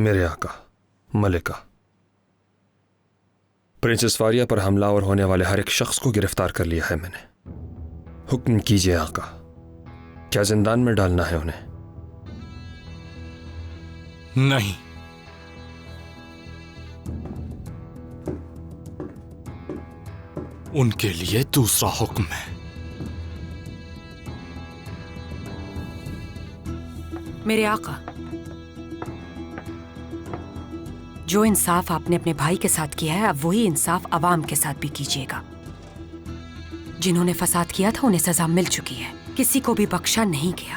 मेरे आका मलिका, प्रिंसेस फारिया पर हमलावर होने वाले हर एक शख्स को गिरफ्तार कर लिया है मैंने। हुक्म कीजिए आका, क्या जिंदान में डालना है उन्हें? नहीं, उनके लिए दूसरा हुक्म है। मेरे आका, जो इंसाफ आपने अपने भाई के साथ किया है, अब वही इंसाफ अवाम के साथ भी कीजिएगा। जिन्होंने फसाद किया था उन्हें सजा मिल चुकी है, किसी को भी बख्शा नहीं गया।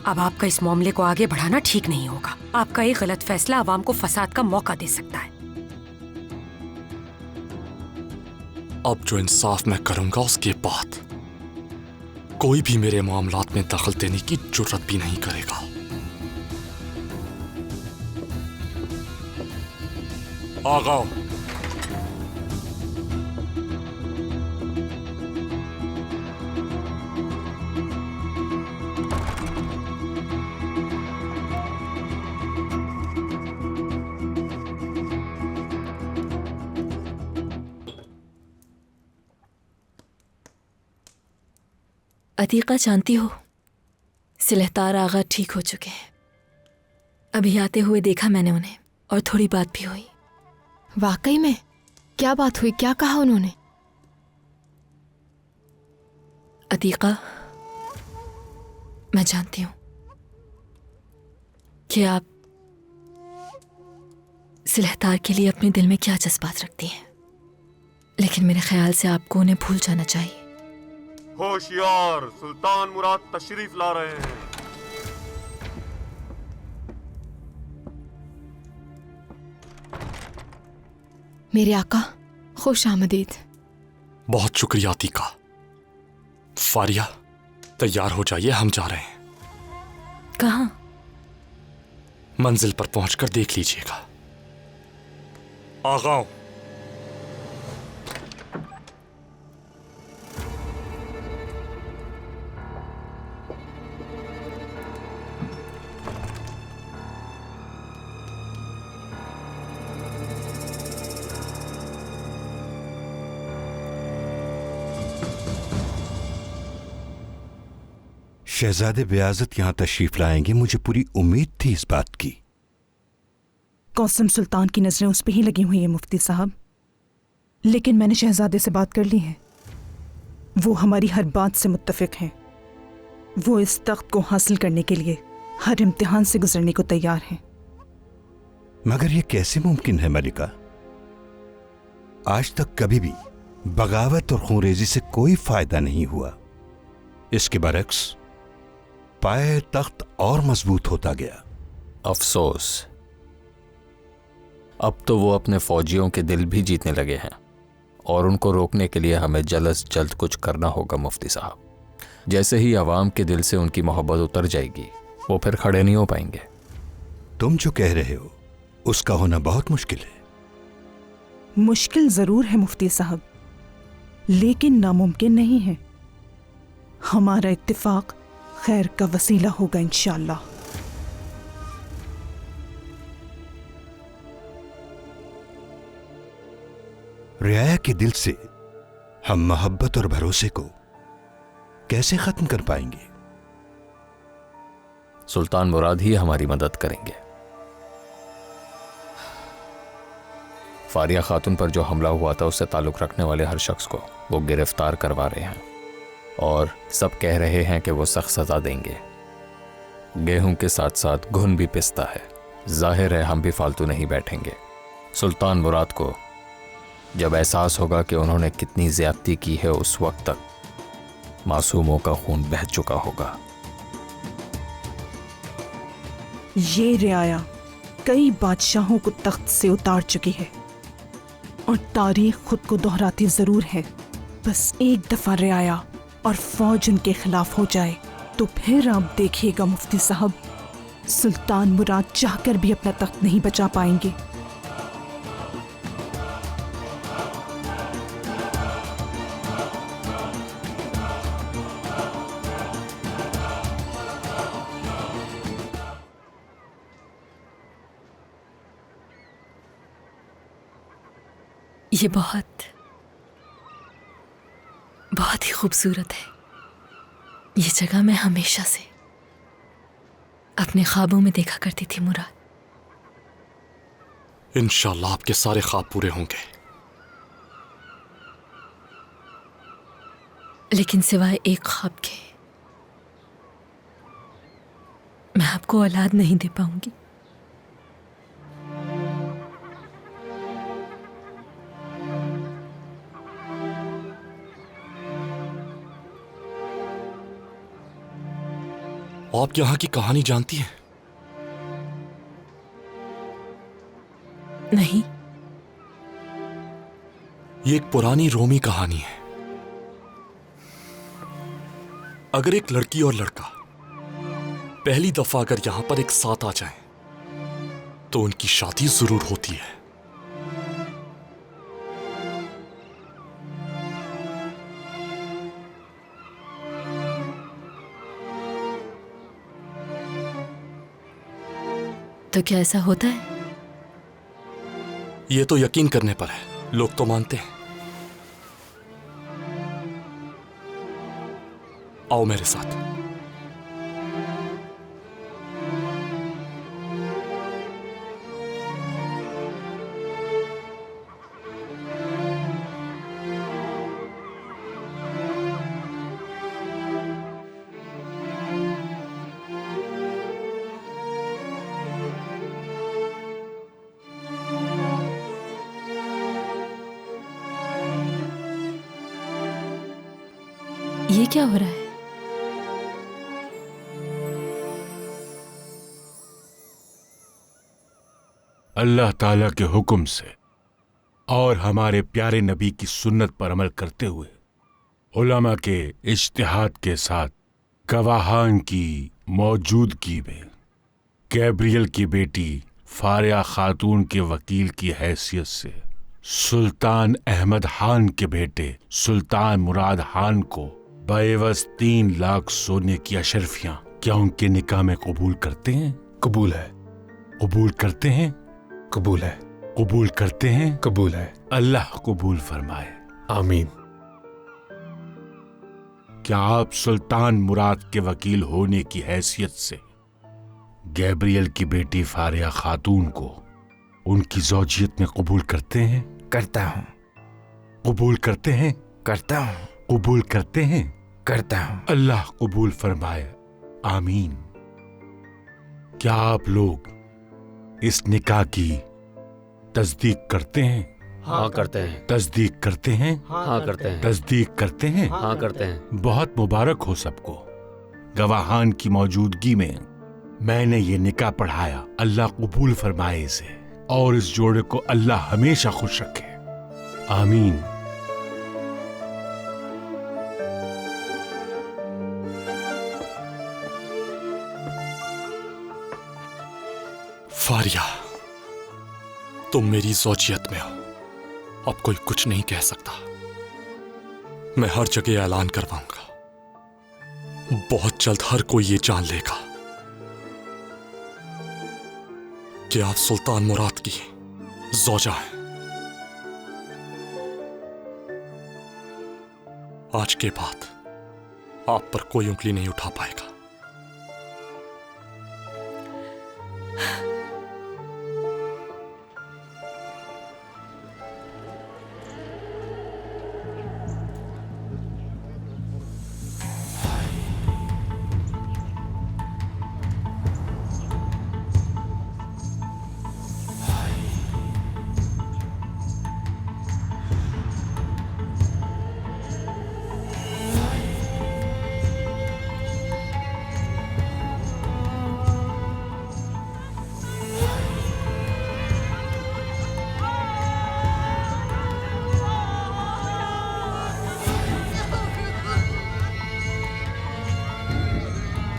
अब आपका इस मामले को आगे बढ़ाना ठीक नहीं होगा। आपका एक गलत फैसला अवाम को फसाद का मौका दे सकता है। अब जो इंसाफ मैं करूंगा उसके बाद कोई भी मेरे मामलात में दखल देने की जुर्रत भी नहीं करेगा। आगा, अतीका, जानती हो सिलहतार आगा ठीक हो चुके हैं। अभी आते हुए देखा मैंने उन्हें और थोड़ी बात भी हुई। वाकई में? क्या बात हुई? क्या कहा उन्होंने? अतीका, मैं जानती हूं कि आप सिलहतार के लिए अपने दिल में क्या जज्बात रखती हैं, लेकिन मेरे ख्याल से आपको उन्हें भूल जाना चाहिए। होशियार, सुल्तान मुराद तशरीफ ला रहे हैं। मेरे आका, खुश आमदीद। बहुत शुक्रिया अतीका। फारिया, तैयार हो जाइए, हम जा रहे हैं। कहाँ? मंजिल पर पहुंचकर देख लीजिएगा। आगा, शहजादे बेआज़त यहां तशरीफ लाएंगे, मुझे पूरी उम्मीद थी इस बात की। कौसम सुल्तान की नजरें उस पे ही लगी हुई है मुफ्ती साहब, लेकिन मैंने शहजादे से बात कर ली है। वो हमारी हर बात से मुत्तफिक हैं। वो इस तख्त को हासिल करने के लिए हर इम्तिहान से गुजरने को तैयार हैं। मगर यह कैसे मुमकिन है मलिका? आज तक कभी भी बगावत और खूनरेजी से कोई फायदा नहीं हुआ। इसके बरक्स पाए तख्त और मजबूत होता गया। अफसोस, अब तो वो अपने फौजियों के दिल भी जीतने लगे हैं और उनको रोकने के लिए हमें जल्द से जल्द कुछ करना होगा मुफ्ती साहब। जैसे ही अवाम के दिल से उनकी मोहब्बत उतर जाएगी, वो फिर खड़े नहीं हो पाएंगे। तुम जो कह रहे हो उसका होना बहुत मुश्किल है। मुश्किल जरूर है मुफ्ती साहब, लेकिन नामुमकिन नहीं है। हमारा इत्तिफाक खैर का वसीला होगा इंशाअल्लाह। रियाया के दिल से हम मोहब्बत और भरोसे को कैसे खत्म कर पाएंगे? सुल्तान मुराद ही हमारी मदद करेंगे। फारिया खातून पर जो हमला हुआ था उससे ताल्लुक रखने वाले हर शख्स को वो गिरफ्तार करवा रहे हैं और सब कह रहे हैं कि वो सख्त सजा देंगे। गेहूं के साथ साथ घुन भी पिसता है। जाहिर है हम भी फालतू नहीं बैठेंगे। सुल्तान मुराद को जब एहसास होगा कि उन्होंने कितनी ज्यादती की है, उस वक्त तक मासूमों का खून बह चुका होगा। ये रियाया कई बादशाहों को तख्त से उतार चुकी है और तारीख खुद को दोहराती जरूर है। बस एक दफा रियाया और फौज उनके खिलाफ हो जाए तो फिर आप देखिएगा मुफ्ती साहब, सुल्तान मुराद चाहकर भी अपना तख्त नहीं बचा पाएंगे। ये बहुत बहुत ही खूबसूरत है। ये जगह मैं हमेशा से अपने ख्वाबों में देखा करती थी मुराद। इंशाल्लाह आपके सारे ख्वाब पूरे होंगे। लेकिन सिवाय एक ख्वाब के मैं आपको औलाद नहीं दे पाऊंगी। आप यहाँ की कहानी जानती हैं? नहीं। ये एक पुरानी रोमी कहानी है। अगर एक लड़की और लड़का पहली दफा अगर यहां पर एक साथ आ जाएं, तो उनकी शादी जरूर होती है। तो क्या ऐसा होता है? ये तो यकीन करने पर है, लोग तो मानते हैं। आओ मेरे साथ। ये क्या हो रहा है? अल्लाह ताला के हुक्म से और हमारे प्यारे नबी की सुन्नत पर अमल करते हुए उलमा के इज्तिहाद के साथ गवाहान की मौजूदगी में गैब्रियल की बेटी फारिया खातून के वकील की हैसियत से सुल्तान अहमद खान के बेटे सुल्तान मुराद खान को बेवस 3 लाख सोने की अशरफियां क्या उनके निकाह में कबूल करते हैं? कबूल है। कबूल करते हैं? कबूल है। कबूल करते हैं? कबूल है। अल्लाह कबूल फरमाए। आमीन। क्या आप सुल्तान मुराद के वकील होने की हैसियत से गैब्रियल की बेटी फारिया खातून को उनकी ज़ौजियत में कबूल करते हैं? करता हूँ। कबूल करते हैं? करता हूँ। कबूल करते हैं? करता हूँ। अल्लाह कबूल फरमाए। आमीन। क्या आप लोग इस निकाह की तस्दीक करते हैं? हाँ करते हैं। तस्दीक करते हैं? हाँ करते हैं। तस्दीक करते हैं? हाँ करते हैं। बहुत मुबारक हो सबको। गवाहान की मौजूदगी में मैंने ये निकाह पढ़ाया। अल्लाह कबूल फरमाए इसे और इस जोड़े को अल्लाह हमेशा खुश रखे। आमीन। फारिया, तुम मेरी ज़ौजियत में हो, अब कोई कुछ नहीं कह सकता। मैं हर जगह ऐलान करवाऊंगा। बहुत जल्द हर कोई ये जान लेगा कि आप सुल्तान मुराद की ज़ौजा हैं। आज के बाद आप पर कोई उंगली नहीं उठा पाएगा।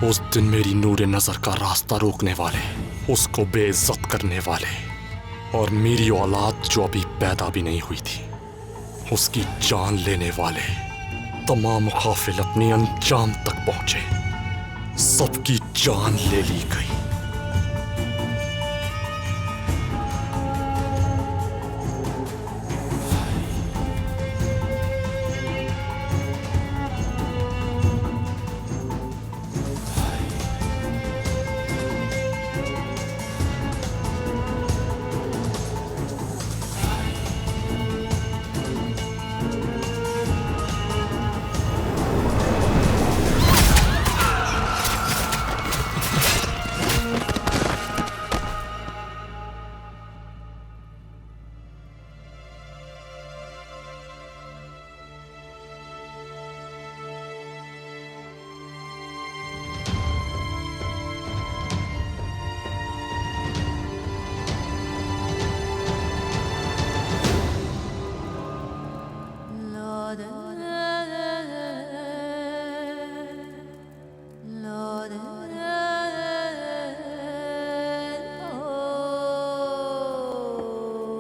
उस दिन मेरी नूरे नजर का रास्ता रोकने वाले, उसको बेइज्जत करने वाले और मेरी औलाद जो अभी पैदा भी नहीं हुई थी उसकी जान लेने वाले तमाम काफिल अपने अंजाम तक पहुंचे। सबकी जान ले ली गई।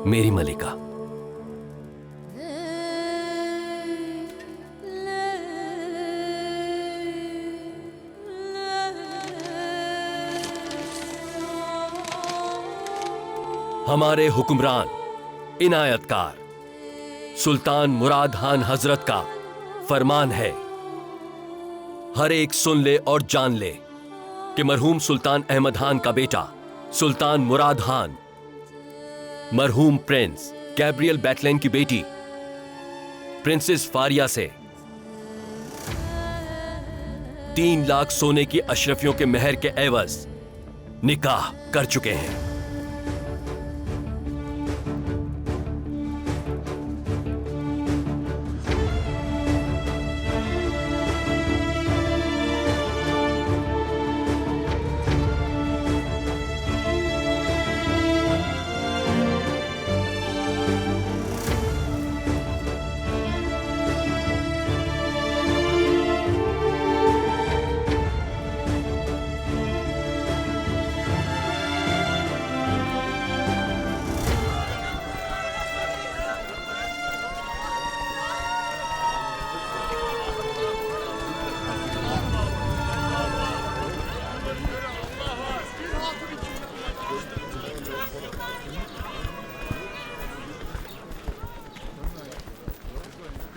मेरी मलिका। हमारे हुक्मरान इनायतकार सुल्तान मुराद खान हजरत का फरमान है, हर एक सुन ले और जान ले कि मरहूम सुल्तान अहमद खान का बेटा सुल्तान मुराद खान मरहूम प्रिंस गैब्रियल बैटलैन की बेटी प्रिंसेस फारिया से 3 लाख सोने की अशरफियों के मेहर के एवज निकाह कर चुके हैं।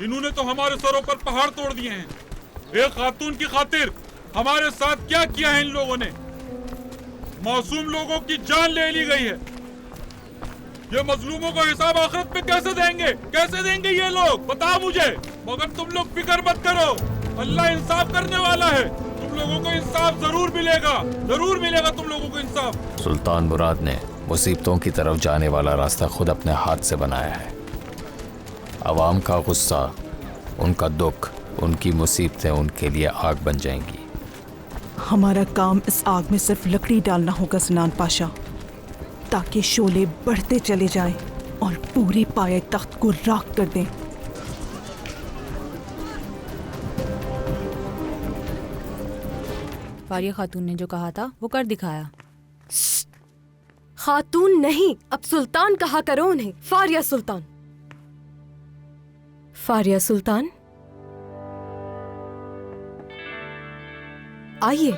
इन्होंने तो हमारे सरों पर पहाड़ तोड़ दिए हैं। एक खातून की खातिर हमारे साथ क्या किया है इन लोगों ने। मासूम लोगों की जान ले ली गई है। ये मजलूमों को हिसाब आखिरत में कैसे देंगे? कैसे देंगे ये लोग? बताओ मुझे। मगर तुम लोग फिक्र मत करो, अल्लाह इंसाफ करने वाला है। तुम लोगों को इंसाफ जरूर मिलेगा, जरूर मिलेगा तुम लोगों को इंसाफ। सुल्तान मुराद ने मुसीबतों की तरफ जाने वाला रास्ता खुद अपने हाथ से बनाया है। अवाम का गुस्सा, उनका दुख, उनकी मुसीबतें उनके लिए आग बन जाएंगी। हमारा काम इस आग में सिर्फ लकड़ी डालना होगा सनान पाशा, ताकि शोले बढ़ते चले जाएं और पूरे पाए तख्त को राख कर दें। फारिया खातून ने जो कहा था वो कर दिखाया। खातून नहीं, अब सुल्तान कहा करो उन्हें। फारिया सुल्तान। फारिया सुल्तान आइए।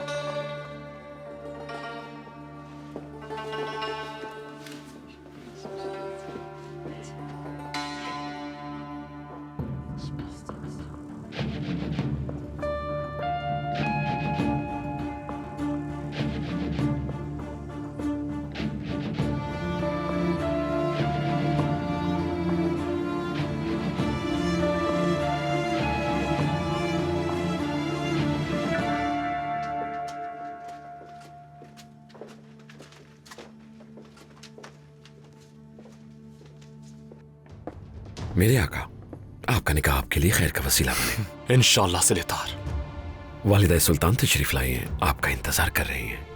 मेरे आका, आपका निकाह आपके लिए खैर का वसीला बने। इंशाअल्लाह सिलेतार। वालिदा सुल्तान तशरीफ लाई हैं, आपका इंतजार कर रही हैं।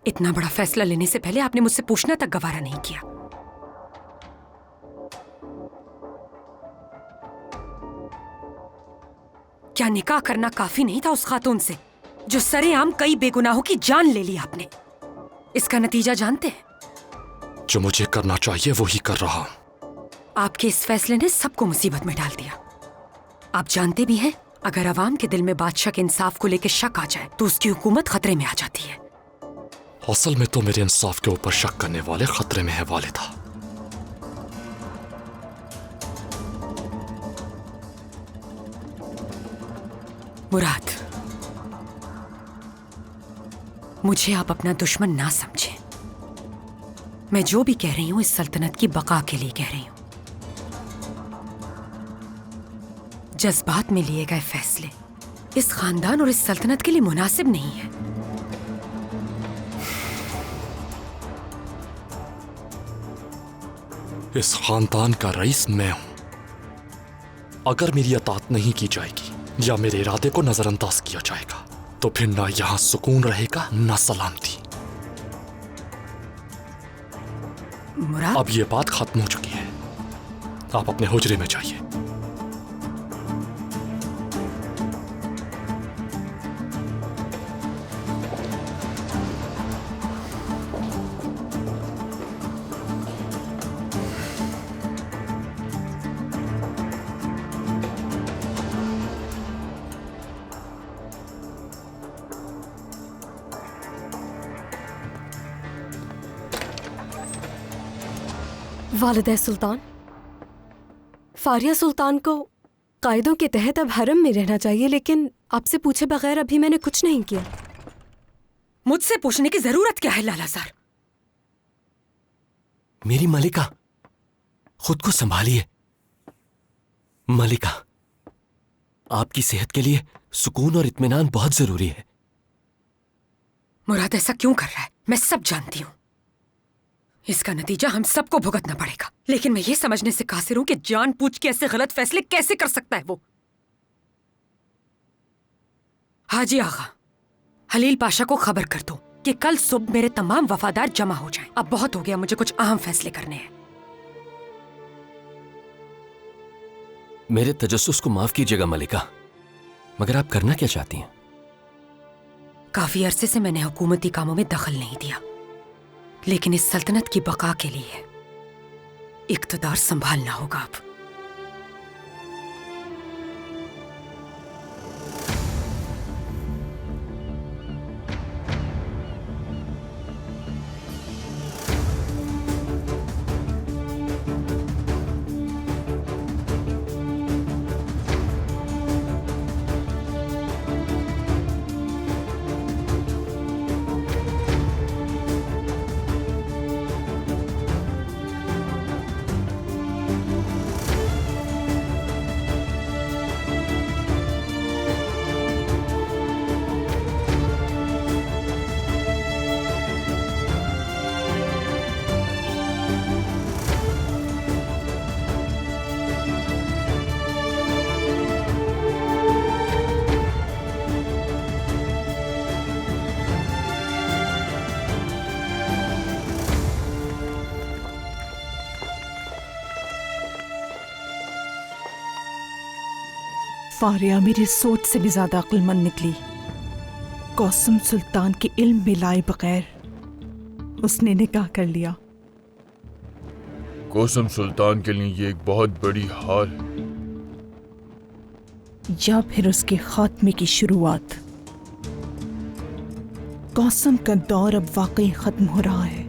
इतना बड़ा फैसला लेने से पहले आपने मुझसे पूछना तक गवारा नहीं किया। क्या निकाह करना काफी नहीं था उस खातून से जो सरेआम कई बेगुनाहों की जान ले ली आपने? इसका नतीजा जानते हैं? जो मुझे करना चाहिए वही कर रहा हूं। आपके इस फैसले ने सबको मुसीबत में डाल दिया। आप जानते भी हैं, अगर अवाम के दिल में बादशाह के इंसाफ को लेकर शक आ जाए तो उसकी हुकूमत खतरे में आ जाती है। असल में तो मेरे इंसाफ के ऊपर शक करने वाले खतरे में है वालिदा। मुराद, मुझे आप अपना दुश्मन ना समझें। मैं जो भी कह रही हूं इस सल्तनत की बका के लिए कह रही हूं। जज्बात में लिए गए फैसले इस खानदान और इस सल्तनत के लिए मुनासिब नहीं है। इस खानदान का रईस मैं हूं। अगर मेरी अतात नहीं की जाएगी या मेरे इरादे को नजरअंदाज किया जाएगा तो तो फिर ना यहां सुकून रहेगा ना सलामती। मुराद, अब ये बात खत्म हो चुकी है, आप अपने हुजरे में जाइए। वालिदा सुल्तान, फारिया सुल्तान को कायदों के तहत अब हरम में रहना चाहिए, लेकिन आपसे पूछे बगैर अभी मैंने कुछ नहीं किया। मुझसे पूछने की जरूरत क्या है लालाजार? मेरी मलिका, खुद को संभालिए। मलिका, आपकी सेहत के लिए सुकून और इत्मीनान बहुत जरूरी है। मुराद ऐसा क्यों कर रहा है मैं सब जानती हूं। इसका नतीजा हम सबको भुगतना पड़ेगा, लेकिन मैं ये समझने से कासिर हूं कि जानबूझ के ऐसे गलत फैसले कैसे कर सकता है वो। हाजी आगा, हलील पाशा को खबर कर दो कि कल सुबह मेरे तमाम वफादार जमा हो जाएं। अब बहुत हो गया, मुझे कुछ अहम फैसले करने हैं। मेरे तजस्सुस को माफ कीजिएगा मलिका, मगर आप करना क्या चाहती हैं? काफी अरसे से मैंने हुकूमती कामों में दखल नहीं दिया, लेकिन इस सल्तनत की बका के लिए इख्तिदार संभालना होगा अब। फारिया मेरी सोच से भी ज्यादा अक्लमंद निकली। कौसम सुल्तान के इल्म में लाए बगैर उसने निकाह कर लिया। कौसम सुल्तान के लिए ये एक बहुत बड़ी हार है, या फिर उसके खात्मे की शुरुआत। कौसम का दौर अब वाकई खत्म हो रहा है।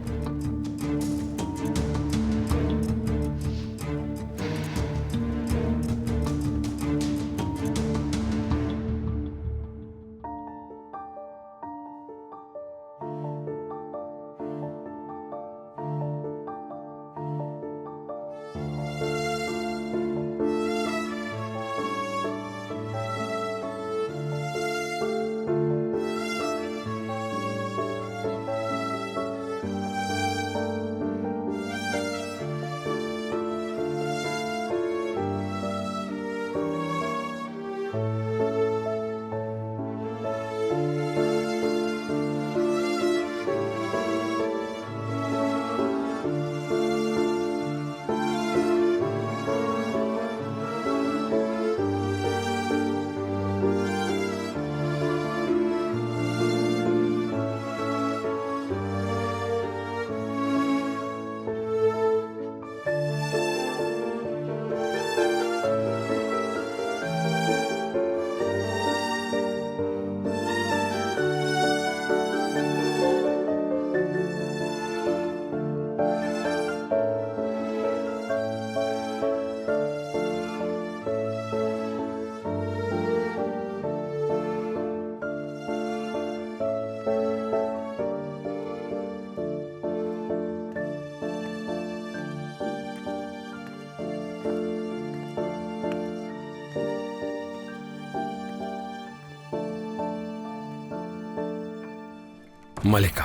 मलिका,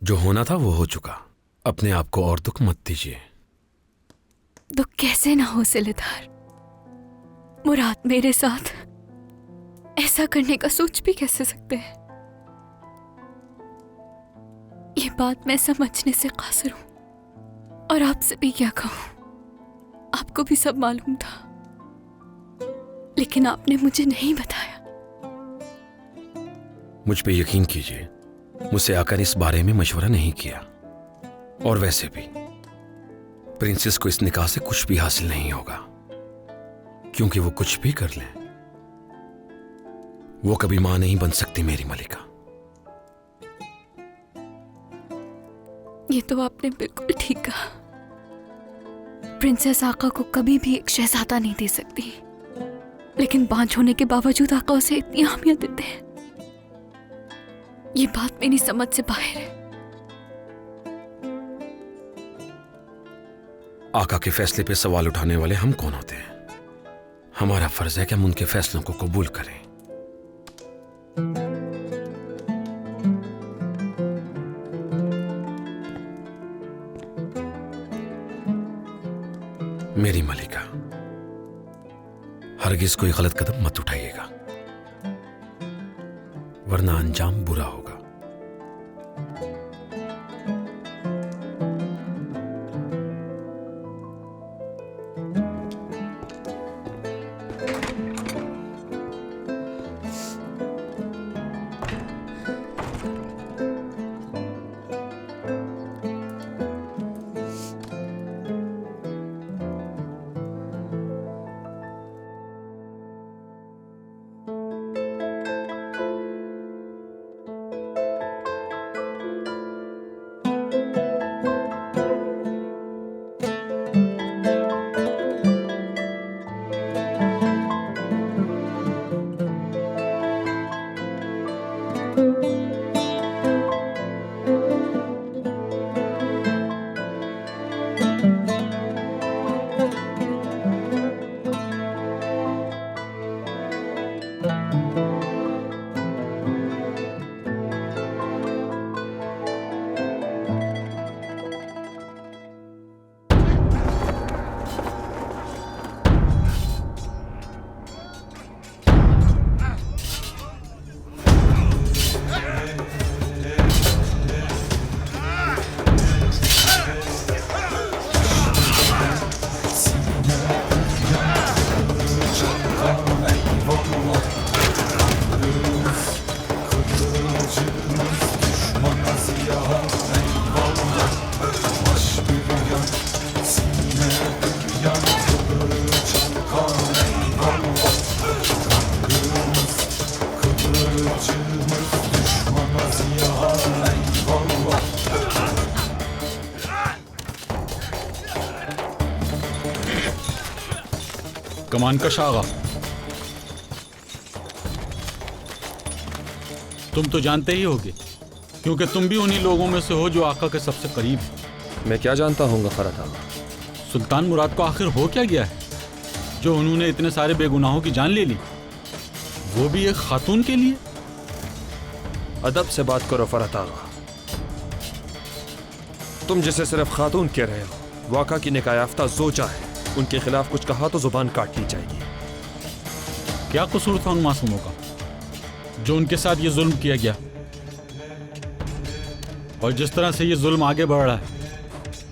जो होना था वो हो चुका। अपने आप को और दुख मत दीजिए। दुख कैसे ना हो सिलेदार, मुराद मेरे साथ ऐसा करने का सोच भी कैसे सकते हैं? ये बात मैं समझने से कासिर हूं। और आपसे भी क्या कहूं, आपको भी सब मालूम था, लेकिन आपने मुझे नहीं बताया। मुझ पे यकीन कीजिए, मुझसे आकर इस बारे में मशवरा नहीं किया। और वैसे भी प्रिंसेस को इस निकाह से कुछ भी हासिल नहीं होगा, क्योंकि वो कुछ भी कर लें, वो कभी मां नहीं बन सकती मेरी मलिका। ये तो आपने बिल्कुल ठीक कहा। प्रिंसेस आका को कभी भी एक शहजादा नहीं दे सकती, लेकिन बांझ होने के बावजूद आका उसे इतनी अहमियत देते हैं। ये बात मेरी समझ से बाहर है। आका के फैसले पे सवाल उठाने वाले हम कौन होते हैं? हमारा फर्ज है कि हम उनके फैसलों को कबूल करें। मेरी मलिका, हरगिज कोई गलत कदम मत उठाइएगा, वरना अंजाम बुरा होगा। कमान कश आगा, तुम तो जानते ही होगे, क्योंकि तुम भी उन्हीं लोगों में से हो जो आका के सबसे करीब है। मैं क्या जानता हूँ फरहत आगा? सुल्तान मुराद को आखिर हो क्या गया है जो उन्होंने इतने सारे बेगुनाहों की जान ले ली, वो भी एक खातून के लिए? अदब से बात करो फरहत आगा। तुम जिसे सिर्फ खातून कह रहे हो, वाका की निकाह याफ्ता जोजा है, उनके खिलाफ कुछ कहा तो जुबान काट ली जाएगी। क्या कसूर था उन मासूमों का जो उनके साथ ये जुल्म किया गया? और जिस तरह से ये जुल्म आगे बढ़ रहा है,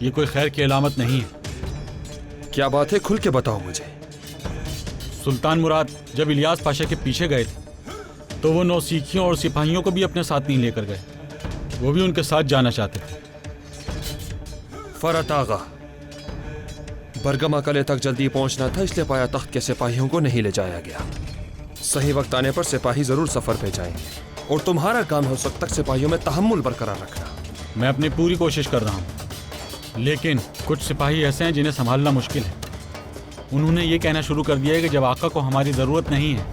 ये कोई खैर की अलामत नहीं है। क्या बात है, खुल के बताओ मुझे। सुल्तान मुराद जब इलियास पाशा के पीछे गए थे तो वो नौसिखियों और सिपाहियों को भी अपने साथ नहीं लेकर गए, वो भी उनके साथ जाना चाहते थे। फरहत आगा, बरगमा कले तक जल्दी पहुंचना था, इसलिए पाया तख्त के सिपाहियों को नहीं ले जाया गया। सही वक्त आने पर सिपाही जरूर सफर पे जाएंगे और तुम्हारा काम है उस वक्त तक सिपाहियों में तहम्मुल बरकरार रखना। मैं अपनी पूरी कोशिश कर रहा हूँ, लेकिन कुछ सिपाही ऐसे हैं जिन्हें संभालना मुश्किल है। उन्होंने ये कहना शुरू कर दिया है कि जब आका को हमारी ज़रूरत नहीं है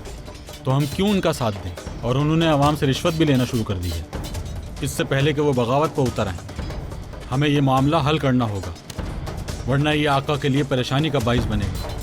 तो हम क्यों उनका साथ दें, और उन्होंने आवाम से रिश्वत भी लेना शुरू कर दी है। इससे पहले कि वो बगावत पर उतर आएं, हमें ये मामला हल करना होगा, वरना ये आका के लिए परेशानी का बाइस बनेगा।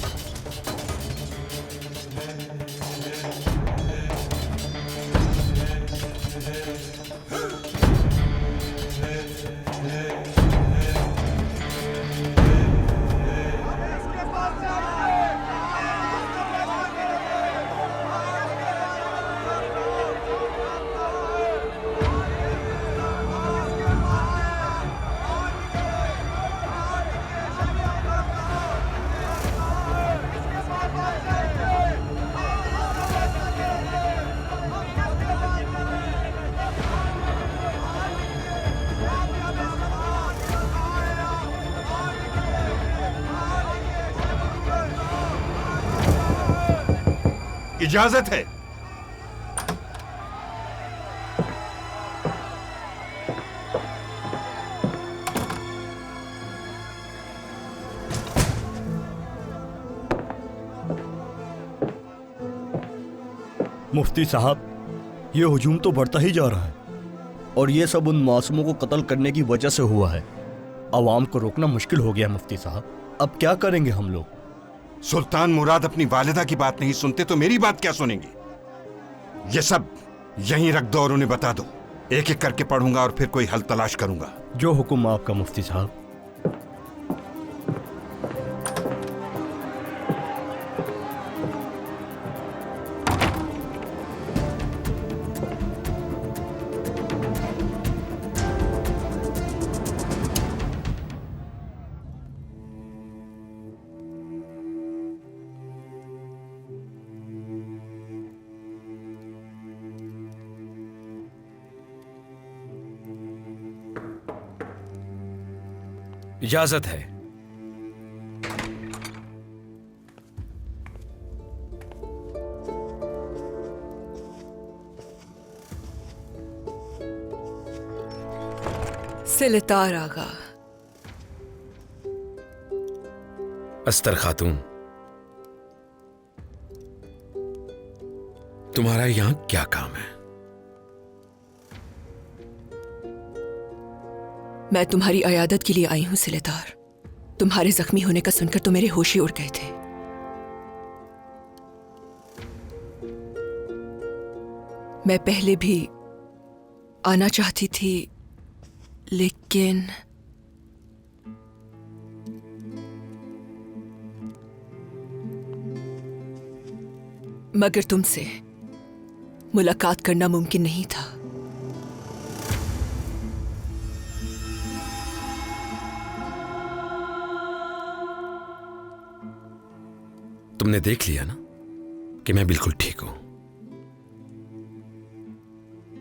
इजाजत है। मुफ्ती साहब, ये हुजूम तो बढ़ता ही जा रहा है और ये सब उन मासूमों को कत्ल करने की वजह से हुआ है। अवाम को रोकना मुश्किल हो गया मुफ्ती साहब। अब क्या करेंगे हम लोग? सुल्तान मुराद अपनी वालिदा की बात नहीं सुनते तो मेरी बात क्या सुनेंगे? ये सब यहीं रख दो और उन्हें बता दो। एक एक करके पढ़ूंगा और फिर कोई हल तलाश करूंगा। जो हुक्म आपका मुफ्ती साहब। इजाजत है। सिलतार आगा। अस्तर खातून, तुम्हारा यहां क्या काम है? मैं तुम्हारी अयादत के लिए आई हूं सिलेतार। तुम्हारे जख्मी होने का सुनकर तो मेरे होश ही उड़ गए थे। मैं पहले भी आना चाहती थी, लेकिन मगर तुमसे मुलाकात करना मुमकिन नहीं था। तुमने देख लिया ना कि मैं बिल्कुल ठीक हूं।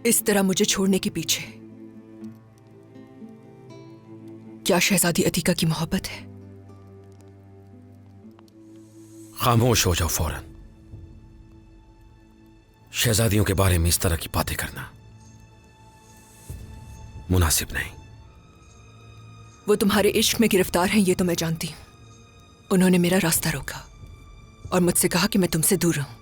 इस तरह मुझे छोड़ने के पीछे क्या शहजादी अतीका की मोहब्बत है? खामोश हो जाओ फौरन। शहजादियों के बारे में इस तरह की बातें करना मुनासिब नहीं। वो तुम्हारे इश्क में गिरफ्तार हैं, ये तो मैं जानती हूं। उन्होंने मेरा रास्ता रोका और मुझसे कहा कि मैं तुमसे दूर रहूं।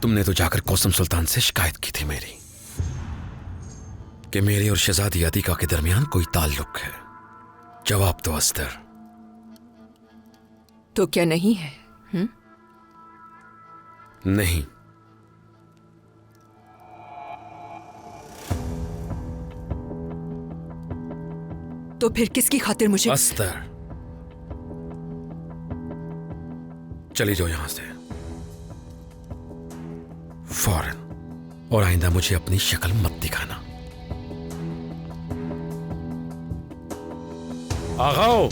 तुमने तो जाकर कौसम सुल्तान से शिकायत की थी मेरी कि मेरी और शहजादी अतीका के दरमियान कोई ताल्लुक है। जवाब दो अस्तर। तो क्या नहीं है? नहीं। तो फिर किसकी खातिर मुझे? अस्तर, चली जाओ यहां से फौरन, और आइंदा मुझे अपनी शक्ल मत दिखाना। आगाओ।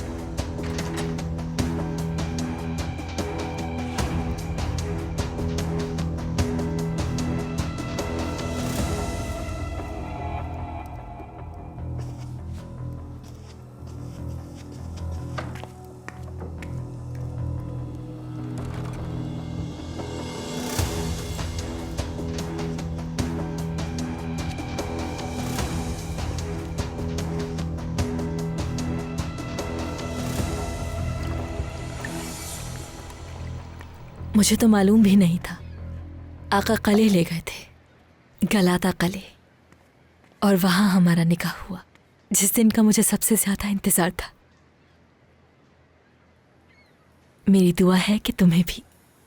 मुझे तो मालूम भी नहीं था। आका कले ले गए थे, गलाता कले, और वहां हमारा निकाह हुआ, जिस दिन का मुझे सबसे ज्यादा इंतजार था। मेरी दुआ है कि तुम्हें भी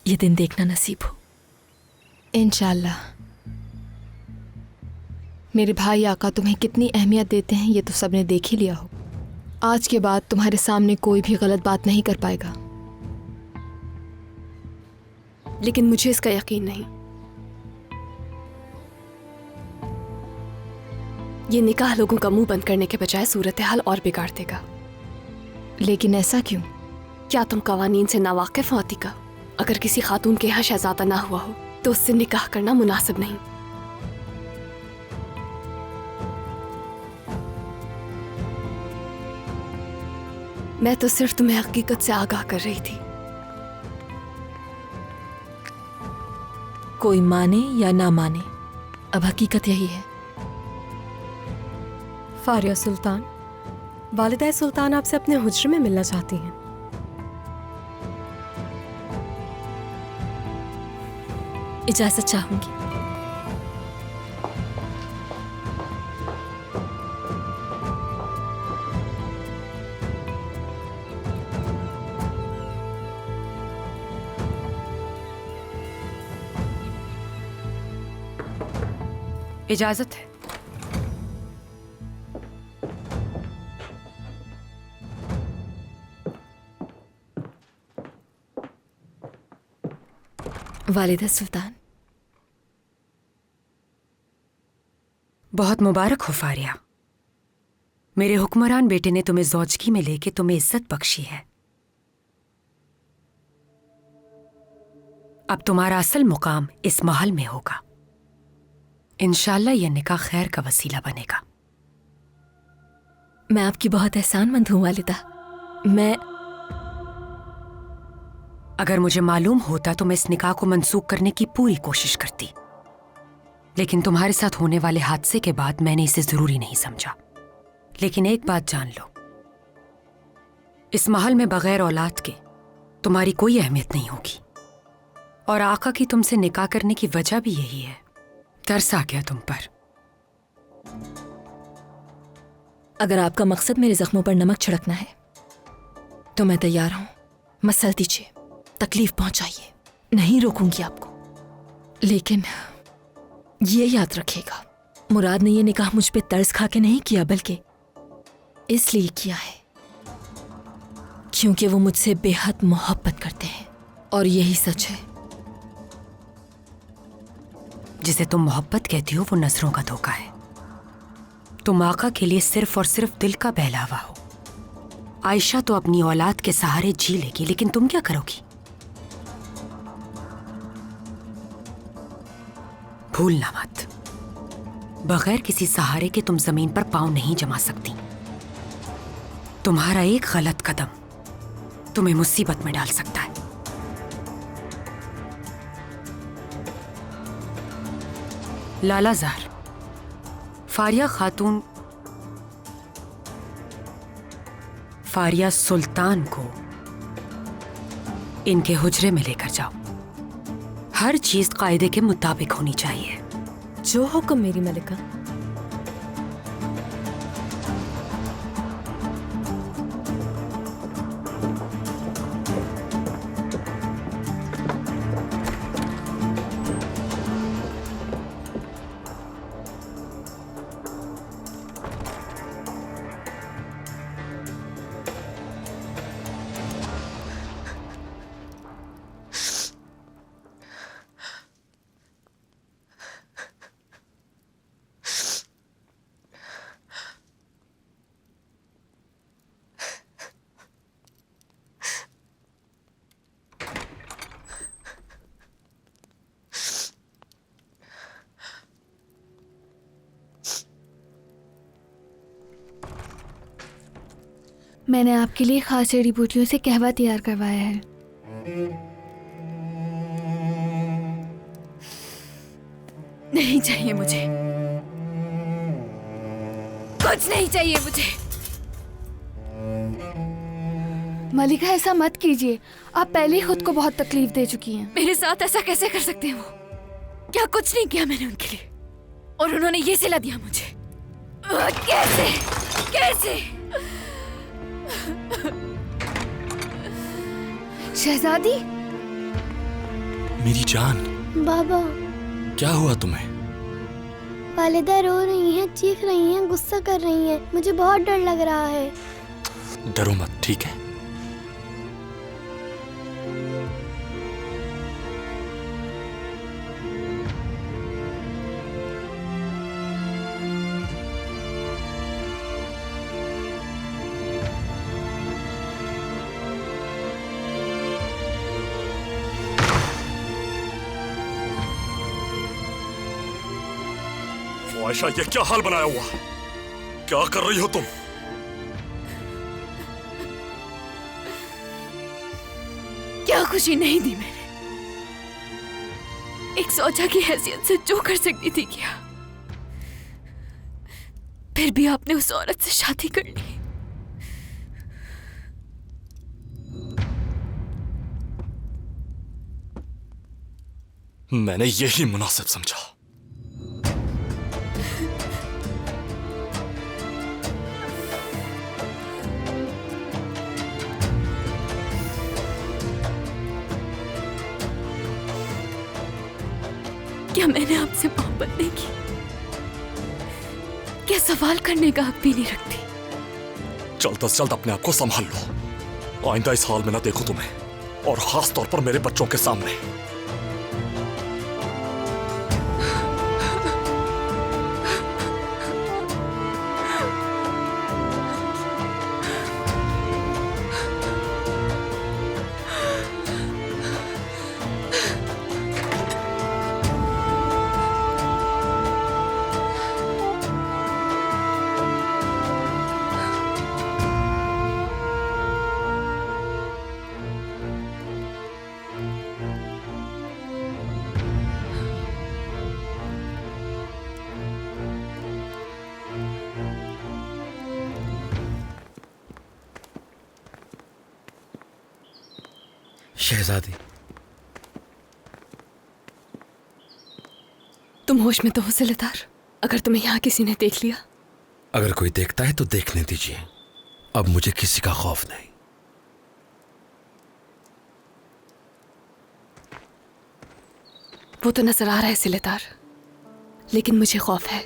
ये दिन देखना नसीब हो। इंशाल्लाह। मेरे भाई आका तुम्हें कितनी अहमियत देते हैं ये तो सबने देख ही लिया हो। आज के बाद तुम्हारे सामने कोई भी गलत बात नहीं कर पाएगा। लेकिन मुझे इसका यकीन नहीं। ये निकाह लोगों का मुंह बंद करने के बजाय सूरत हाल और बिगाड़ देगा। लेकिन ऐसा क्यों? क्या तुम कवानीन से नावाकिफ हो अतीका? अगर किसी खातून के यहाँ शहजादा ना हुआ हो तो उससे निकाह करना मुनासिब नहीं। मैं तो सिर्फ तुम्हें हकीकत से आगाह कर रही थी। कोई माने या ना माने, अब हकीकत यही है। फारिया सुल्तान, वालिदा सुल्तान आपसे अपने हुज्र में मिलना चाहती हैं। इजाजत चाहूंगी। इजाजत है। वालिदा सुल्तान, बहुत मुबारक हो फारिया। मेरे हुक्मरान बेटे ने तुम्हें ज़ौजगी में लेके तुम्हें इज्जत बख्शी है। अब तुम्हारा असल मुकाम इस महल में होगा। इंशाल्लाह यह निकाह खैर का वसीला बनेगा। मैं आपकी बहुत एहसानमंद हूँ वालिदा। मैं अगर मुझे मालूम होता तो मैं इस निकाह को मंसूख करने की पूरी कोशिश करती, लेकिन तुम्हारे साथ होने वाले हादसे के बाद मैंने इसे जरूरी नहीं समझा। लेकिन एक बात जान लो, इस महल में बगैर औलाद के तुम्हारी कोई अहमियत नहीं होगी। और आका की तुमसे निकाह करने की वजह भी यही है। तरस आ गया तुम पर। अगर आपका मकसद मेरे जख्मों पर नमक छिड़कना है तो मैं तैयार हूं। मसल दीजिए, तकलीफ पहुंचाइए, नहीं रोकूंगी आपको। लेकिन ये याद रखिएगा, मुराद ने ये निकाह मुझ पे तरस खा के नहीं किया, बल्कि इसलिए किया है क्योंकि वो मुझसे बेहद मोहब्बत करते हैं। और यही सच है। जिसे तुम मोहब्बत कहती हो वो नजरों का धोखा है। तुम आका के लिए सिर्फ और सिर्फ दिल का बहलावा हो। आयशा तो अपनी औलाद के सहारे जी लेगी, लेकिन तुम क्या करोगी? भूलना मत, बगैर किसी सहारे के तुम जमीन पर पांव नहीं जमा सकती। तुम्हारा एक गलत कदम तुम्हें मुसीबत में डाल सकता है। लालाजार, फारिया खातून, फारिया सुल्तान को इनके हुजरे में लेकर जाओ। हर चीज कायदे के मुताबिक होनी चाहिए। जो हुक्म मेरी मलिका। मैंने आपके लिए खास जड़ी बूटियों से कहवा तैयार करवाया है। नहीं चाहिए मुझे, कुछ नहीं चाहिए मुझे। मलिका ऐसा मत कीजिए, आप पहले ही खुद को बहुत तकलीफ दे चुकी हैं। मेरे साथ ऐसा कैसे कर सकते हैं वो? क्या कुछ नहीं किया मैंने उनके लिए, और उन्होंने ये सिला दिया मुझे। कैसे कैसे? शहजादी, मेरी जान, बाबा, क्या हुआ तुम्हें? वालिदा रो रही हैं, चीख रही हैं, गुस्सा कर रही हैं। मुझे बहुत डर लग रहा है। डरो मत, ठीक है? आयशा, ये क्या हाल बनाया हुआ? क्या कर रही हो तुम? क्या खुशी नहीं दी मैंने। एक सौजा की हैसियत से जो कर सकती थी किया, फिर भी आपने उस औरत से शादी कर ली। मैंने यही मुनासिब समझा। क्या मैंने आपसे मोहब्बत नहीं की? क्या सवाल करने का हक भी नहीं रखती? जल्द से जल्द अपने आप को संभाल लो, आइंदा इस हाल में ना देखो तुम्हें, और खास तौर पर मेरे बच्चों के सामने। शहजादी, तुम होश में तो हो सिलेदार? अगर तुम्हें यहाँ किसी ने देख लिया? अगर कोई देखता है तो देखने दीजिए, अब मुझे किसी का खौफ नहीं। वो तो नजर आ रहा है सिलेदार, लेकिन मुझे खौफ है।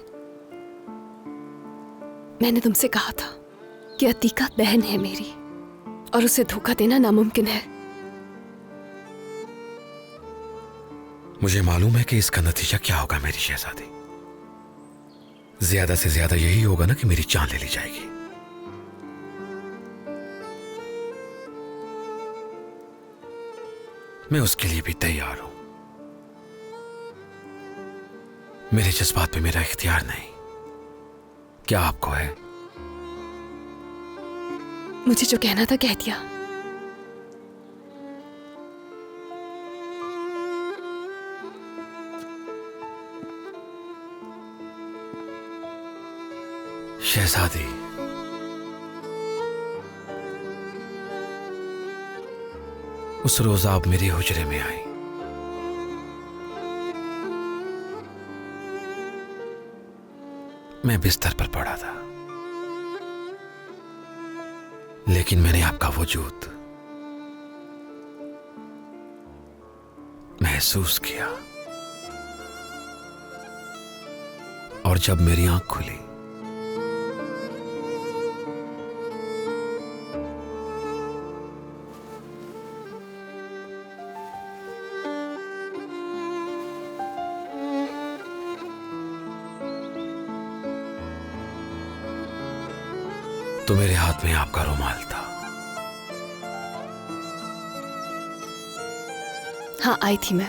मैंने तुमसे कहा था कि अतीका बहन है मेरी, और उसे धोखा देना नामुमकिन है। मुझे मालूम है कि इसका नतीजा क्या होगा मेरी शहजादी। ज्यादा से ज्यादा यही होगा ना कि मेरी जान ले ली जाएगी। मैं उसके लिए भी तैयार हूं। मेरे जज्बात पे मेरा इख्तियार नहीं। क्या आपको है? मुझे जो कहना था कह दिया। शहजादी, उस रोज आप मेरे हुजरे में आई। मैं बिस्तर पर पड़ा था, लेकिन मैंने आपका वजूद महसूस किया, और जब मेरी आंख खुली तो मेरे हाथ में आपका रुमाल था। हाँ, आई थी मैं,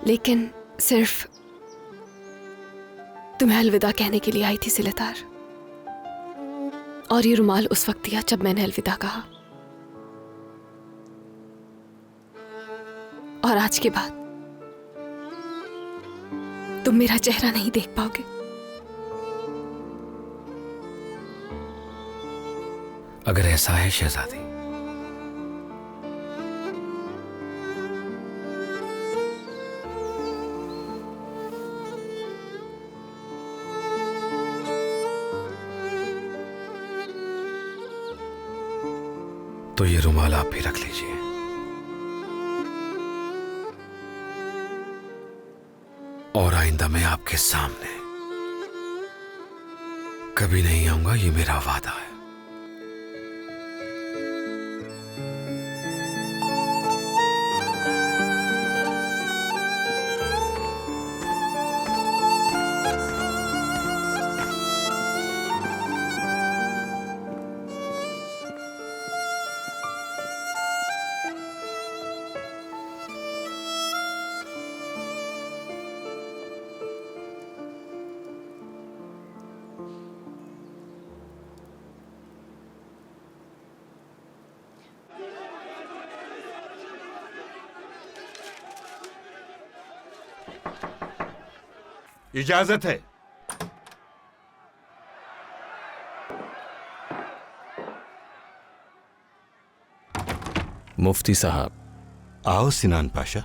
लेकिन सिर्फ तुम्हें अलविदा कहने के लिए आई थी सिलेदार। और ये रुमाल उस वक्त दिया जब मैंने अलविदा कहा, और आज के बाद तुम मेरा चेहरा नहीं देख पाओगे। अगर ऐसा है शहजादी, तो ये रुमाल आप भी रख लीजिए। और आइंदा मैं आपके सामने कभी नहीं आऊंगा, ये मेरा वादा है। इजाजत है। मुफ्ती साहब। आओ सिनान पाशा।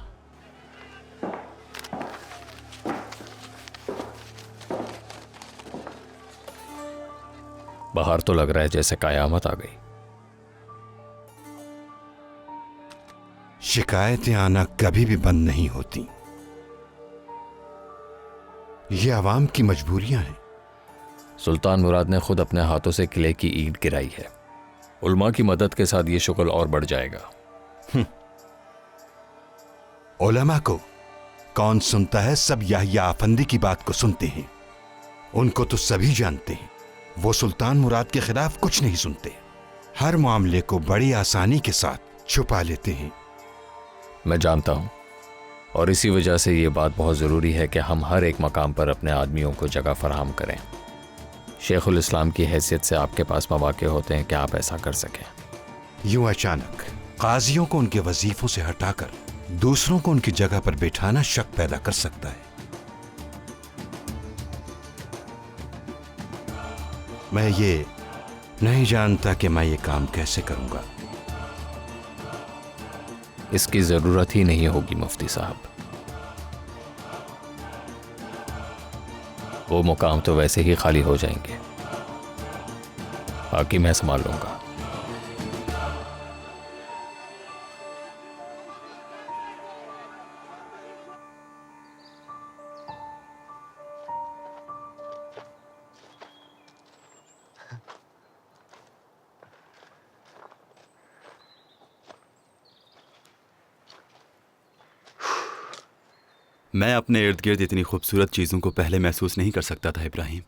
बाहर तो लग रहा है जैसे कयामत आ गई। शिकायतें आना कभी भी बंद नहीं होती। ये आवाम की मजबूरियां हैं। सुल्तान मुराद ने खुद अपने हाथों से किले की ईंट गिराई है। उल्मा की मदद के साथ ये शुगल और बढ़ जाएगा। उलमा को कौन सुनता है? सब याहिया आफंदी की बात को सुनते हैं। उनको तो सभी जानते हैं। वो सुल्तान मुराद के खिलाफ कुछ नहीं सुनते। हर मामले को बड़ी आसानी के साथ छुपा लेते हैं। मैं जानता हूं, और इसी वजह से ये बात बहुत ज़रूरी है कि हम हर एक मकाम पर अपने आदमियों को जगह फराहम करें। शेखुल इस्लाम की हैसियत से आपके पास मौके होते हैं कि आप ऐसा कर सकें। यूं अचानक काजियों को उनके वजीफों से हटाकर दूसरों को उनकी जगह पर बैठाना शक पैदा कर सकता है। मैं ये नहीं जानता कि मैं ये काम कैसे करूंगा। इसकी ज़रूरत ही नहीं होगी मुफ्ती साहब। वो मुकाम तो वैसे ही खाली हो जाएंगे। बाकी मैं संभाल लूंगा। मैं अपने इर्द गिर्द इतनी खूबसूरत चीज़ों को पहले महसूस नहीं कर सकता था इब्राहिम।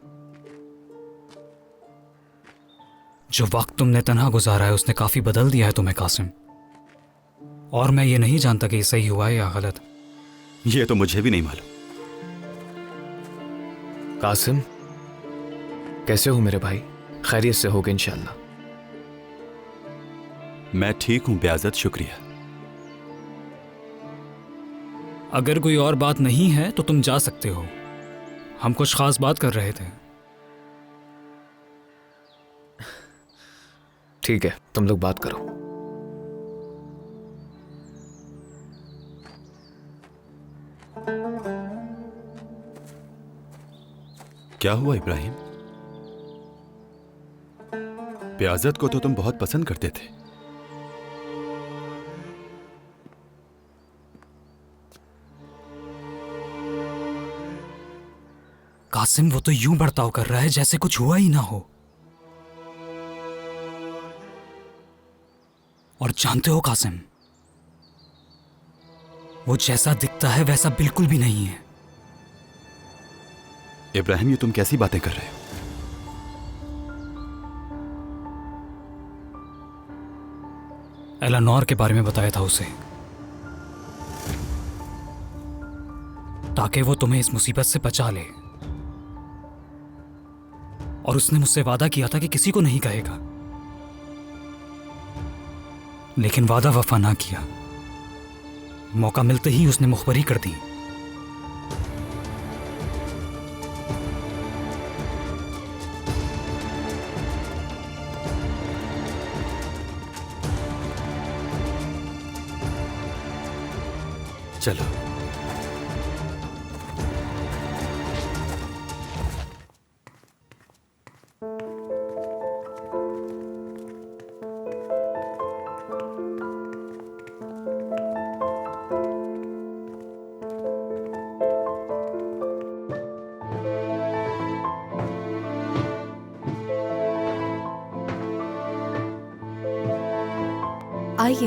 जो वक्त तुमने तन्हा गुजारा है उसने काफी बदल दिया है तुम्हें कासिम। और मैं ये नहीं जानता कि ये सही हुआ है या गलत। ये तो मुझे भी नहीं मालूम। कासिम, कैसे हो मेरे भाई? खैरियत से होगे इंशाल्लाह। मैं ठीक हूं बेअज़त, शुक्रिया। अगर कोई और बात नहीं है तो तुम जा सकते हो। हम कुछ खास बात कर रहे थे। ठीक है, तुम लोग बात करो। क्या हुआ इब्राहिम? बेअज़त को तो तुम बहुत पसंद करते थे। कासिम, वो तो यूं बर्ताव कर रहा है जैसे कुछ हुआ ही ना हो। और जानते हो कासिम, वो जैसा दिखता है वैसा बिल्कुल भी नहीं है। इब्राहिम, ये तुम कैसी बातें कर रहे हो? एलानोर के बारे में बताया था उसे, ताकि वो तुम्हें इस मुसीबत से बचा ले। और उसने मुझसे वादा किया था कि किसी को नहीं कहेगा, लेकिन वादा वफा ना किया। मौका मिलते ही उसने मुखबरी कर दी। चलो। आइए।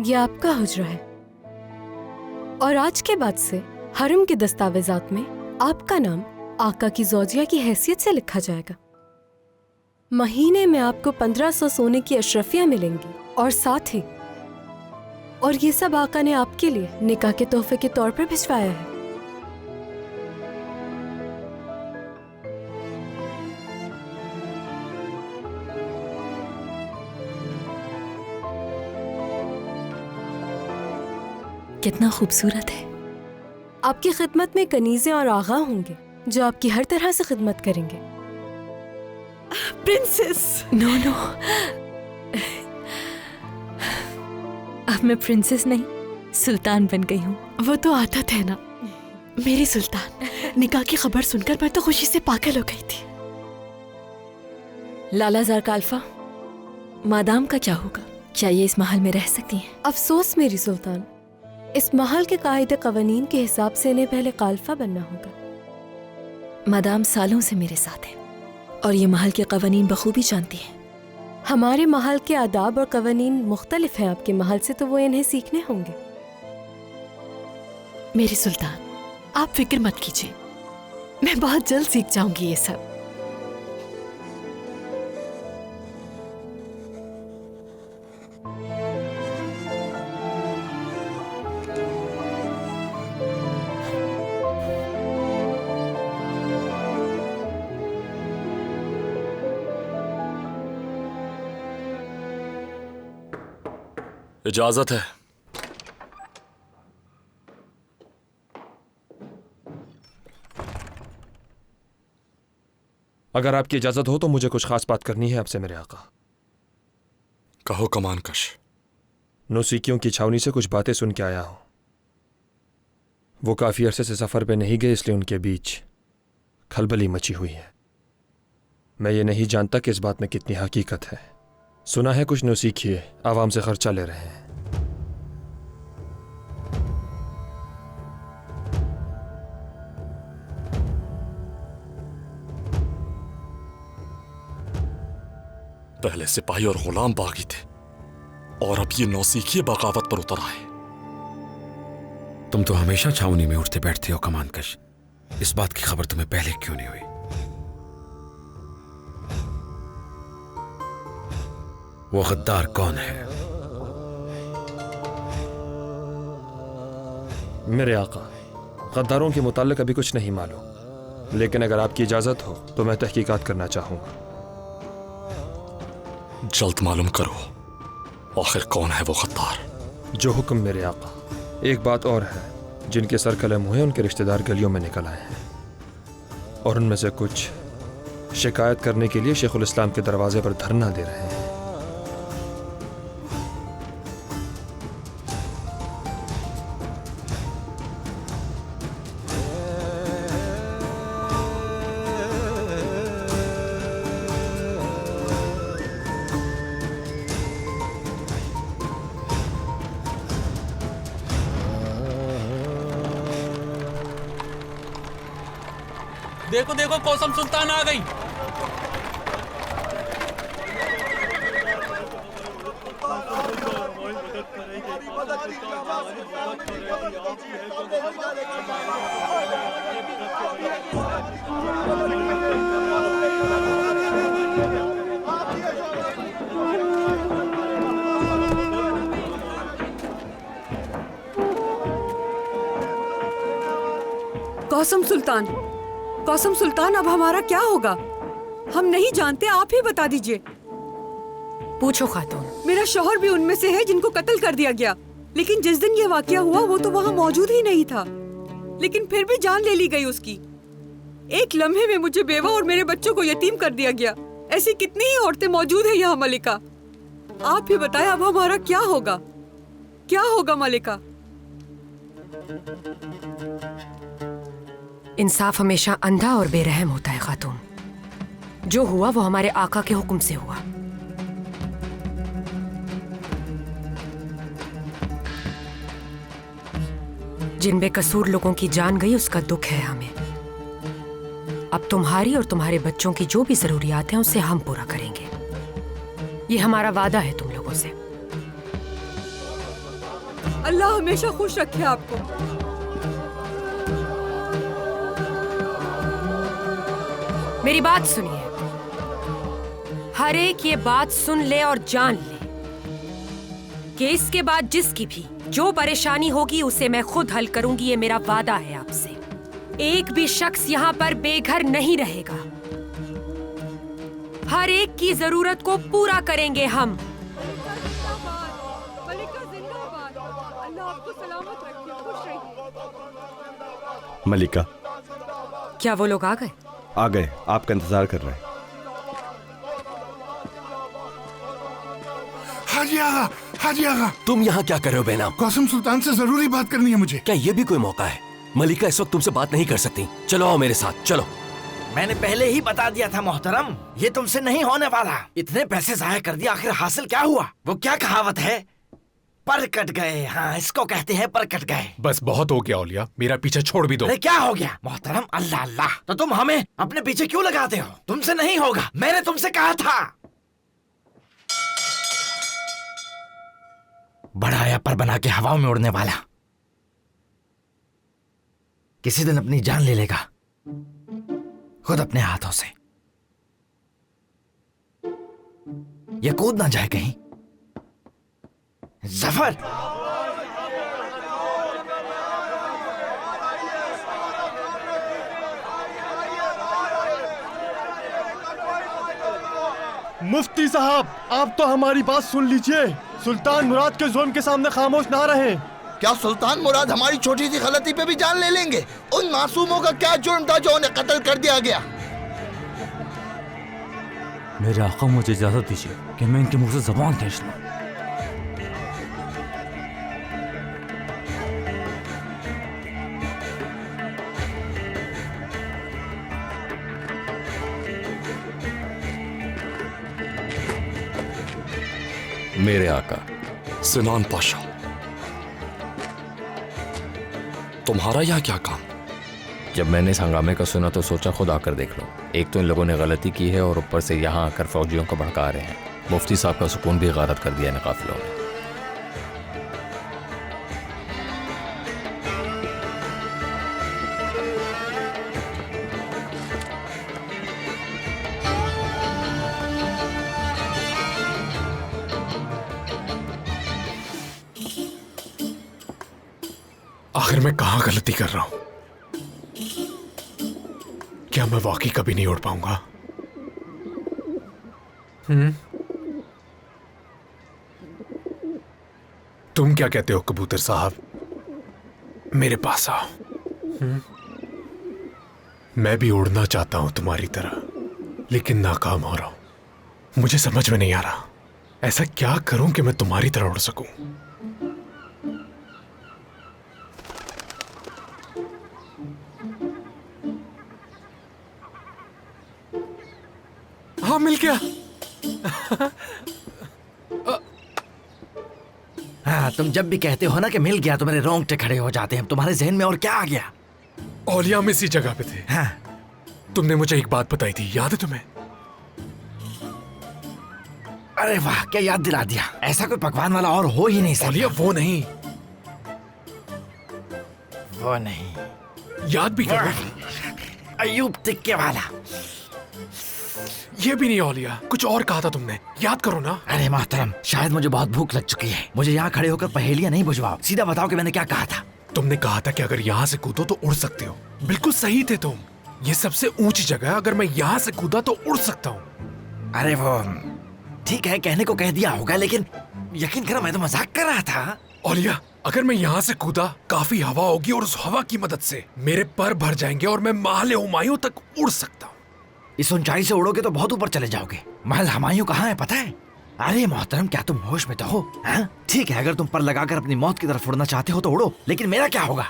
ये आपका हुज्रा है और आज के बाद से हरम के दस्तावेजात में आपका नाम आका की ज़ौजिया की हैसियत से लिखा जाएगा। महीने में आपको 1500 सोने की अशरफियां मिलेंगी और साथ ही ये सब आका ने आपके लिए निकाह के तोहफे के तौर पर भिजवाया है। कितना खूबसूरत है। आपकी खिदमत में कनीज़े और आगा होंगे जो आपकी हर तरह से खिदमत करेंगे। प्रिंसेस। नो नो, अब मैं प्रिंसेस नहीं सुल्तान बन गई हूँ। वो तो आदत है ना मेरी सुल्तान। निकाह की खबर सुनकर मैं तो खुशी से पागल हो गई थी। लाला ज़रका अल्फा, मादाम का क्या होगा? क्या ये इस महल में रह सकती हैं? अफसोस मेरी सुल्तान, इस महल के कायदे कवानीन के हिसाब से इन्हें पहले काल्फा बनना होगा। मादाम सालों से मेरे साथ हैं और ये महल के कवानीन बखूबी जानती हैं। हमारे महल के आदाब और कवानीन मुख्तलिफ हैं आपके महल से, तो वो इन्हें सीखने होंगे। मेरी सुल्तान, आप फिक्र मत कीजिए, मैं बहुत जल्द सीख जाऊंगी ये सब। इजाजत है। अगर आपकी इजाजत हो तो मुझे कुछ खास बात करनी है आपसे मेरे आका। कहो कमान कश। नौसिकियों की छावनी से कुछ बातें सुन के आया हूं। वो काफी अरसे से सफर पे नहीं गए, इसलिए उनके बीच खलबली मची हुई है। मैं ये नहीं जानता कि इस बात में कितनी हकीकत है। सुना है कुछ नौसिखिए आवाम से खर्चा ले रहे हैं। पहले सिपाही और गुलाम बागी थे और अब ये नौसिखिए बगावत पर उतर आए। तुम तो हमेशा छावनी में उठते बैठते हो कमानकश। इस बात की खबर तुम्हें पहले क्यों नहीं हुई? वो गद्दार कौन है? मेरे आका, गद्दारों के मुताल्लिक अभी कुछ नहीं मालूम, लेकिन अगर आपकी इजाजत हो तो मैं तहकीकात करना चाहूंगा। जल्द मालूम करो आखिर कौन है वो गद्दार। जो हुक्म मेरे आका। एक बात और है, जिनके सर कलम हुए उनके रिश्तेदार गलियों में निकल आए हैं और उनमें से कुछ शिकायत करने के लिए शेखुल इस्लाम के दरवाजे पर धरना दे रहे हैं। देखो देखो कौसम सुल्तान आ गई। कौसम सुल्तान, कौसम सुल्तान, अब हमारा क्या होगा? हम नहीं जानते, आप ही बता दीजिए। पूछो खातून। मेरा शौहर भी उनमें से है जिनको कत्ल कर दिया गया, लेकिन जिस दिन ये वाकया हुआ वो तो वहाँ मौजूद ही नहीं था, लेकिन फिर भी जान ले ली गई उसकी। एक लम्हे में मुझे बेवा और मेरे बच्चों को यतीम कर दिया गया। ऐसी कितनी ही औरतें मौजूद है यहाँ मलिका। आप ही बताएं अब हमारा क्या होगा? क्या होगा मलिका? इंसाफ हमेशा अंधा और बेरहम होता है खातून। जो हुआ वो हमारे आका के हुक्म से हुआ। जिन बेकसूर लोगों की जान गई उसका दुख है हमें। अब तुम्हारी और तुम्हारे बच्चों की जो भी जरूरियात हैं उसे हम पूरा करेंगे। ये हमारा वादा है तुम लोगों से। अल्लाह हमेशा खुश रखे आपको। मेरी बात सुनिए। हर एक ये बात सुन ले और जान ले कि इसके बाद जिसकी भी जो परेशानी होगी उसे मैं खुद हल करूंगी। ये मेरा वादा है आपसे। एक भी शख्स यहाँ पर बेघर नहीं रहेगा। हर एक की जरूरत को पूरा करेंगे हम। मलिका जिंदाबाद। अल्लाह आपको सलामत रखे। मलिका। क्या वो लोग आ गए? आ गए, आपका इंतजार कर रहे हैं। हाजी आगा, हाजी आगा। तुम यहाँ क्या कर रहे हो बेनाम? कासिम सुल्तान से जरूरी बात करनी है मुझे। क्या ये भी कोई मौका है? मलिका इस वक्त तुमसे बात नहीं कर सकती। चलो आओ मेरे साथ, चलो। मैंने पहले ही बता दिया था मोहतरम, ये तुमसे नहीं होने वाला। इतने पैसे जाया कर दिया, आखिर हासिल क्या हुआ? वो क्या कहावत है, पर कट गए। हाँ, इसको कहते हैं पर कट गए। बस बहुत हो गया औलिया, मेरा पीछे छोड़ भी दो। अरे क्या हो गया मोहतरम? अल्लाह अल्लाह, तो तुम हमें अपने पीछे क्यों लगाते हो? तुमसे नहीं होगा, मैंने तुमसे कहा था। बड़ा आया पर बना के हवाओं में उड़ने वाला, किसी दिन अपनी जान ले लेगा खुद अपने हाथों से। ये कूद ना जाए कहीं। जफर, मुफ्ती साहब, आप तो हमारी बात सुन लीजिए। सुल्तान मुराद के जुल्म के सामने खामोश ना रहें। क्या सुल्तान मुराद हमारी छोटी सी गलती पे भी जान ले लेंगे? उन मासूमों का क्या जुर्म था जो उन्हें कत्ल कर दिया गया? मेरे आका, मुझे इजाजत दीजिए कि मैं इनके मुंह से ज़बान खींच लूं। मेरे आका। सिनान पाशा, तुम्हारा यहाँ क्या काम? जब मैंने इस हंगामे का सुना तो सोचा खुद आकर देख लो। एक तो इन लोगों ने गलती की है और ऊपर से यहाँ आकर फौजियों को भड़का रहे हैं। मुफ्ती साहब का सुकून भी गारत कर दिया इन काफिलों ने। आखिर मैं कहाँ गलती कर रहा हूं? क्या मैं वाकई कभी नहीं उड़ पाऊंगा? तुम क्या कहते हो कबूतर साहब? मेरे पास आओ। मैं भी उड़ना चाहता हूं तुम्हारी तरह, लेकिन नाकाम हो रहा हूं। मुझे समझ में नहीं आ रहा ऐसा क्या करूं कि मैं तुम्हारी तरह उड़ सकूं। हाँ, मिल गया। हाँ, तुम जब भी कहते हो ना कि मिल गया तो मेरे रोंगटे खड़े हो जाते हैं। तुम्हारे जहन में और क्या आ गया? औलिया में इसी जगह पे थे। हाँ। तुमने मुझे एक बात बताई थी, याद है तुम्हें? अरे वाह, क्या याद दिला दिया। ऐसा कोई पकवान वाला और हो ही नहीं सकता। औलिया वो नहीं, वो नहीं, याद भी करो। अयूब टिक्के वाला। ये भी नहीं औलिया, कुछ और कहा था तुमने, याद करो ना। अरे मोहतरम, शायद मुझे बहुत भूख लग चुकी है। मुझे यहाँ खड़े होकर पहेलियां नहीं बुझवाओ, सीधा बताओ कि मैंने क्या कहा था। तुमने कहा था कि अगर यहाँ से कूदो तो उड़ सकते हो। बिल्कुल सही थे तुम। ये सबसे ऊंची जगह है, अगर मैं यहाँ से कूदा तो उड़ सकता हूँ। अरे वो ठीक है, कहने को कह दिया होगा, लेकिन यकीन करो मैं तो मजाक कर रहा था। औलिया, अगर मैं यहाँ से कूदा काफी हवा होगी और उस हवा की मदद से मेरे पर भर जाएंगे और मैं महल हुमायूं तक उड़ सकता हूँ। इस ऊंचाई से उड़ोगे तो बहुत ऊपर चले जाओगे। महल हुमायूं कहाँ है पता है? अरे मोहतरम, क्या तुम होश में तो हो? ठीक है, अगर तुम पर लगाकर अपनी मौत की तरफ उड़ना चाहते हो तो उड़ो, लेकिन मेरा क्या होगा?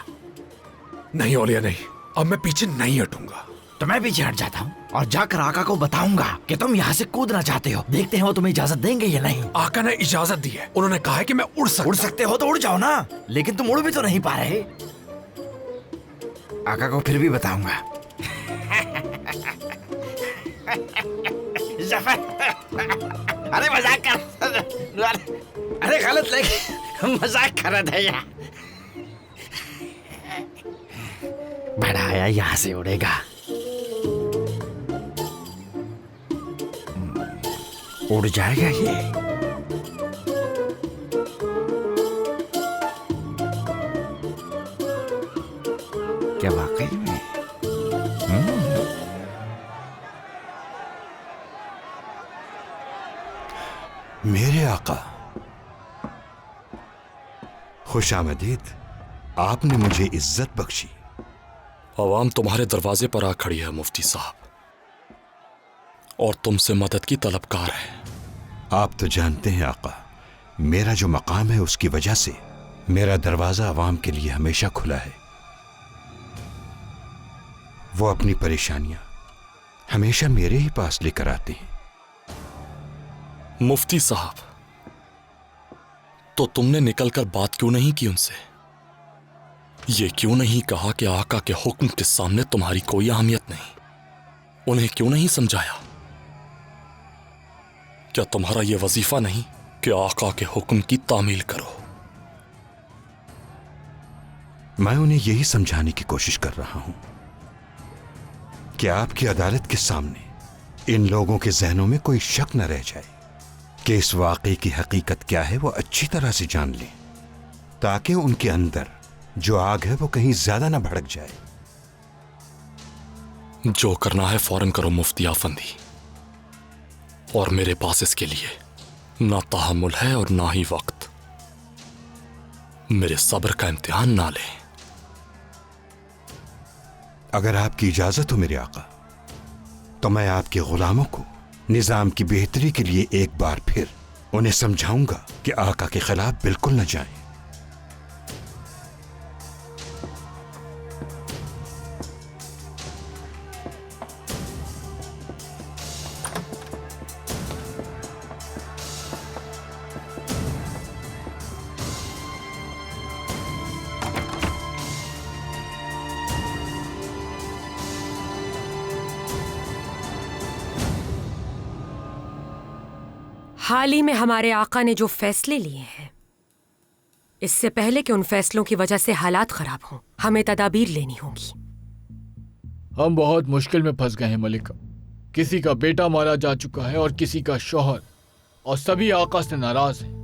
नहीं औलिया नहीं, अब मैं पीछे नहीं हटूंगा। तो मैं पीछे हट जाता हूँ और जाकर आका को बताऊंगा कि तुम यहाँ से कूदना चाहते हो। देखते हैं वो तुम्हें इजाजत देंगे या नहीं। आका ने इजाजत दी है, उन्होंने कहा है कि मैं उड़ सकते हो तो उड़ जाओ ना, लेकिन तुम उड़ भी तो नहीं पा रहे। आका को फिर भी बताऊंगा। अरे मजाक कर, अरे गलत लगे, मजाक कर रहा था यार। बड़ा आया यहाँ से उड़ेगा। उड़ जाएगा ये। क्या वाकई में? मेरे आका, खुश आमदीद। आपने मुझे इज्जत बख्शी आवाम तुम्हारे दरवाजे पर आ खड़ी है मुफ्ती साहब, और तुमसे मदद की तलबगार है। आप तो जानते हैं आका, मेरा जो मकाम है उसकी वजह से मेरा दरवाजा आवाम के लिए हमेशा खुला है। वो अपनी परेशानियां हमेशा मेरे ही पास लेकर आते हैं। मुफ्ती साहब, तो तुमने निकलकर बात क्यों नहीं की उनसे? ये क्यों नहीं कहा कि आका के हुक्म के सामने तुम्हारी कोई अहमियत नहीं? उन्हें क्यों नहीं समझाया? क्या तुम्हारा यह वजीफा नहीं कि आका के हुक्म की तामील करो? मैं उन्हें यही समझाने की कोशिश कर रहा हूं कि आपकी अदालत के सामने इन लोगों के जहनों में कोई शक न रह जाए कि इस वाकई की हकीकत क्या है वो अच्छी तरह से जान लें, ताकि उनके अंदर जो आग है वो कहीं ज्यादा ना भड़क जाए। जो करना है फौरन करो मुफ्ती आफंदी, और मेरे पास इसके लिए ना तहम्मुल है और ना ही वक्त। मेरे सब्र का इम्तिहान ना ले। अगर आपकी इजाजत हो मेरे आका, तो मैं आपके गुलामों को निजाम की बेहतरी के लिए एक बार फिर उन्हें समझाऊंगा कि आका के खिलाफ बिल्कुल न जाएं। हाल ही में हमारे आका ने जो फैसले लिए हैं, इससे पहले कि उन फैसलों की वजह से हालात खराब हों, हमें तदाबीर लेनी होगी। हम बहुत मुश्किल में फंस गए हैं मलिका। किसी का बेटा मारा जा चुका है और किसी का शौहर, और सभी आका से नाराज हैं।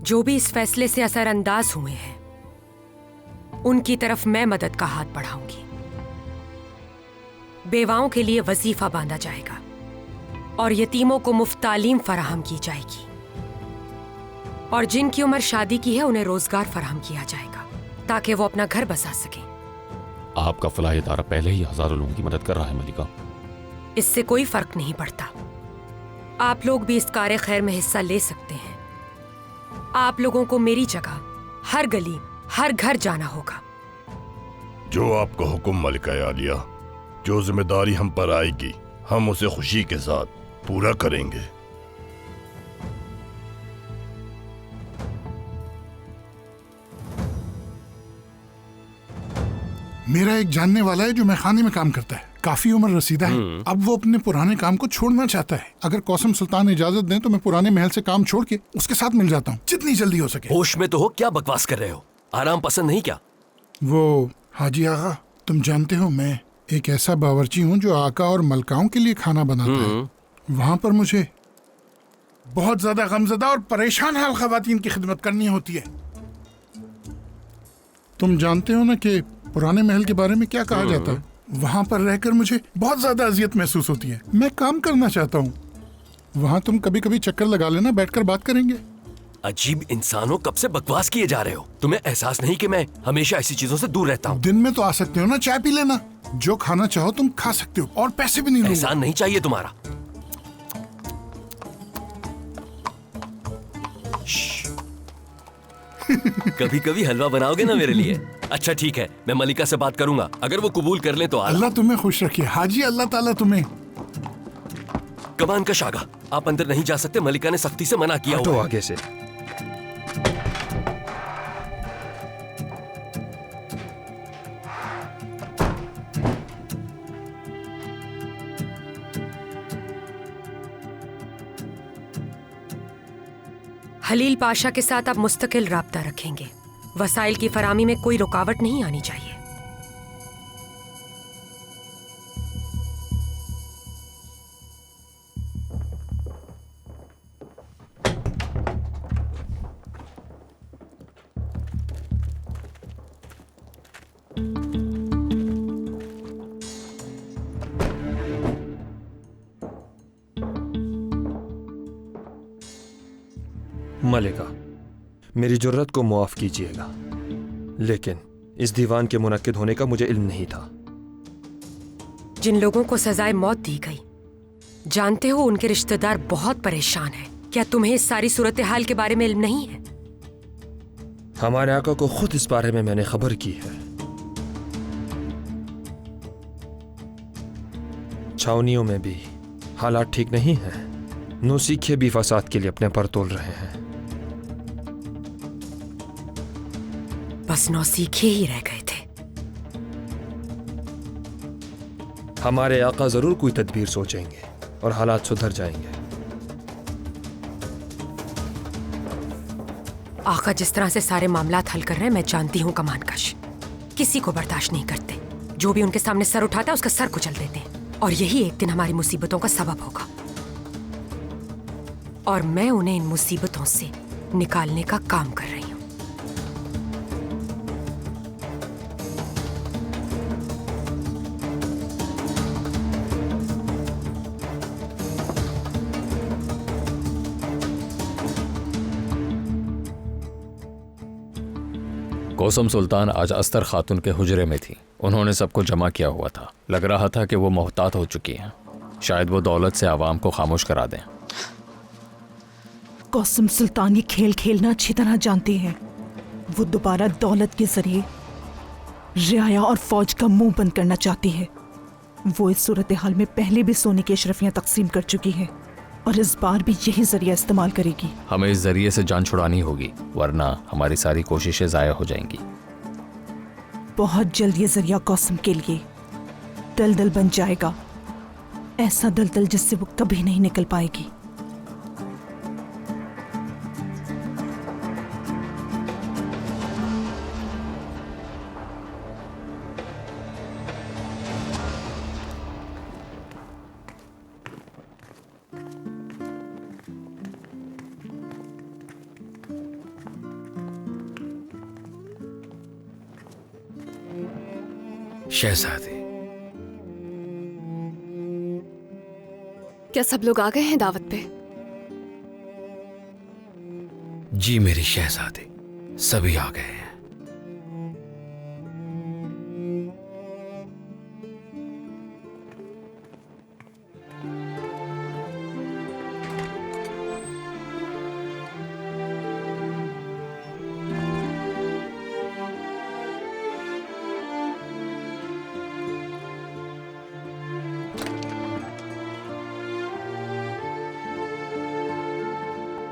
जो भी इस फैसले से असरअंदाज हुए हैं, उनकी तरफ मैं मदद का हाथ बढ़ाऊंगी। बेवाओं के लिए वजीफा बांधा जाएगा और यतीमों को मुफ्त तालीम फराहम की जाएगी, और जिनकी उम्र शादी की है उन्हें रोजगार फराहम किया जाएगा ताकि वो अपना घर बसा सकें। आपका फलाह इदारा पहले ही हजारों लोगों की मदद कर रहा है मलिका। इससे कोई फर्क नहीं पड़ता। आप लोग भी इस कार्य खैर में हिस्सा ले सकते हैं। आप लोगों को मेरी जगह हर गली, हर घर जाना होगा। जो आपका हुक्म मलिका आलिया, जो जिम्मेदारी हम पर आएगी हम उसे खुशी के साथ पूरा करेंगे। मेरा एक जानने वाला है जो मैखाने में काम करता है, काफी उम्र रसीदा है। अब वो अपने पुराने काम को छोड़ना चाहता है। अगर कौसम सुल्तान इजाजत दें तो मैं पुराने महल से काम छोड़ के उसके साथ मिल जाता हूँ जितनी जल्दी हो सके। होश में तो हो, क्या बकवास कर रहे हो? आराम पसंद नहीं क्या? वो हाजी आगा, तुम जानते हो मैं एक ऐसा बावर्ची हूँ जो आका और मलकाओं के लिए खाना बनाता है। वहाँ पर मुझे बहुत ज्यादा गमज़दा और परेशान हाल खवातीन की खिदमत करनी होती है। तुम जानते हो ना कि पुराने महल के बारे में क्या कहा जाता है। वहाँ पर रहकर मुझे बहुत ज्यादा अजियत महसूस होती है। मैं काम करना चाहता हूँ। वहाँ तुम कभी कभी चक्कर लगा लेना, बैठकर बात करेंगे। अजीब इंसानों, कब से बकवास किए जा रहे हो? तुम्हें एहसास नहीं कि मैं हमेशा ऐसी चीजों से दूर रहता हूँ? दिन में तो आ सकते हो ना, चाय पी लेना। जो खाना चाहो तुम खा सकते हो और पैसे भी नहीं लूंगा। एहसान नहीं चाहिए तुम्हारा। कभी कभी हलवा बनाओगे ना मेरे लिए? अच्छा ठीक है, मैं मलिका से बात करूंगा। अगर वो कबूल कर ले तो अल्लाह तुम्हें खुश रखे हाजी। अल्लाह ताला तुम्हें। कमान का शागा, आप अंदर नहीं जा सकते। मलिका ने सख्ती से मना किया हुआ है। आगे से हलील पाशा के साथ आप मुस्तकिल राब्ता रखेंगे। वसाइल की फरामी में कोई रुकावट नहीं आनी चाहिए। मलिका, मेरी जुर्रत को मुआफ कीजिएगा। लेकिन इस दीवान के मुनक्किद होने का मुझे इल्म नहीं था। जिन लोगों को सजाए मौत दी गई, जानते हो उनके रिश्तेदार बहुत परेशान हैं। क्या तुम्हें इस सारी सूरत हाल के बारे में इल्म नहीं है? हमारे आका को खुद इस बारे में मैंने खबर की है। छावनियों में भी हालात ठीक नहीं हैं। नौसीखे भी फसाद के लिए अपने पर तोल रहे हैं। बस नौसीखे ही रह गए थे। हमारे आका जरूर कोई तदबीर सोचेंगे और हालात सुधर जाएंगे। आका जिस तरह से सारे मामलात हल कर रहे हैं, मैं जानती हूँ कमानकश किसी को बर्दाश्त नहीं करते। जो भी उनके सामने सर उठाता है उसका सर कुचल देते हैं, और यही एक दिन हमारी मुसीबतों का सबब होगा। और मैं उन्हें इन मुसीबतों से निकालने का काम कर रही हूँ। कोसम सुल्तान आज अस्तर खातून के हुजरे में थी। उन्होंने सबको जमा किया हुआ था। लग रहा था कि वो मोहतात हो चुकी हैं। शायद वो दौलत से आवाम को खामोश करा दें। कोसम सुल्तान ये खेल खेलना अच्छी तरह जानती हैं। वो दोबारा दौलत के जरिए रियाया और फौज का मुंह बंद करना चाहती है। वो इस सूरत हाल में पहले भी सोने की अशरफियां तकसीम कर चुकी है और इस बार भी यही जरिया इस्तेमाल करेगी। हमें इस जरिए से जान छुड़ानी होगी, वरना हमारी सारी कोशिशें जाया हो जाएंगी। बहुत जल्द ये जरिया कौसम के लिए दलदल बन जाएगा। ऐसा दलदल जिससे वो कभी नहीं निकल पाएगी। शहजादी, क्या सब लोग आ गए हैं दावत पे? जी मेरी शहजादी, सभी आ गए हैं।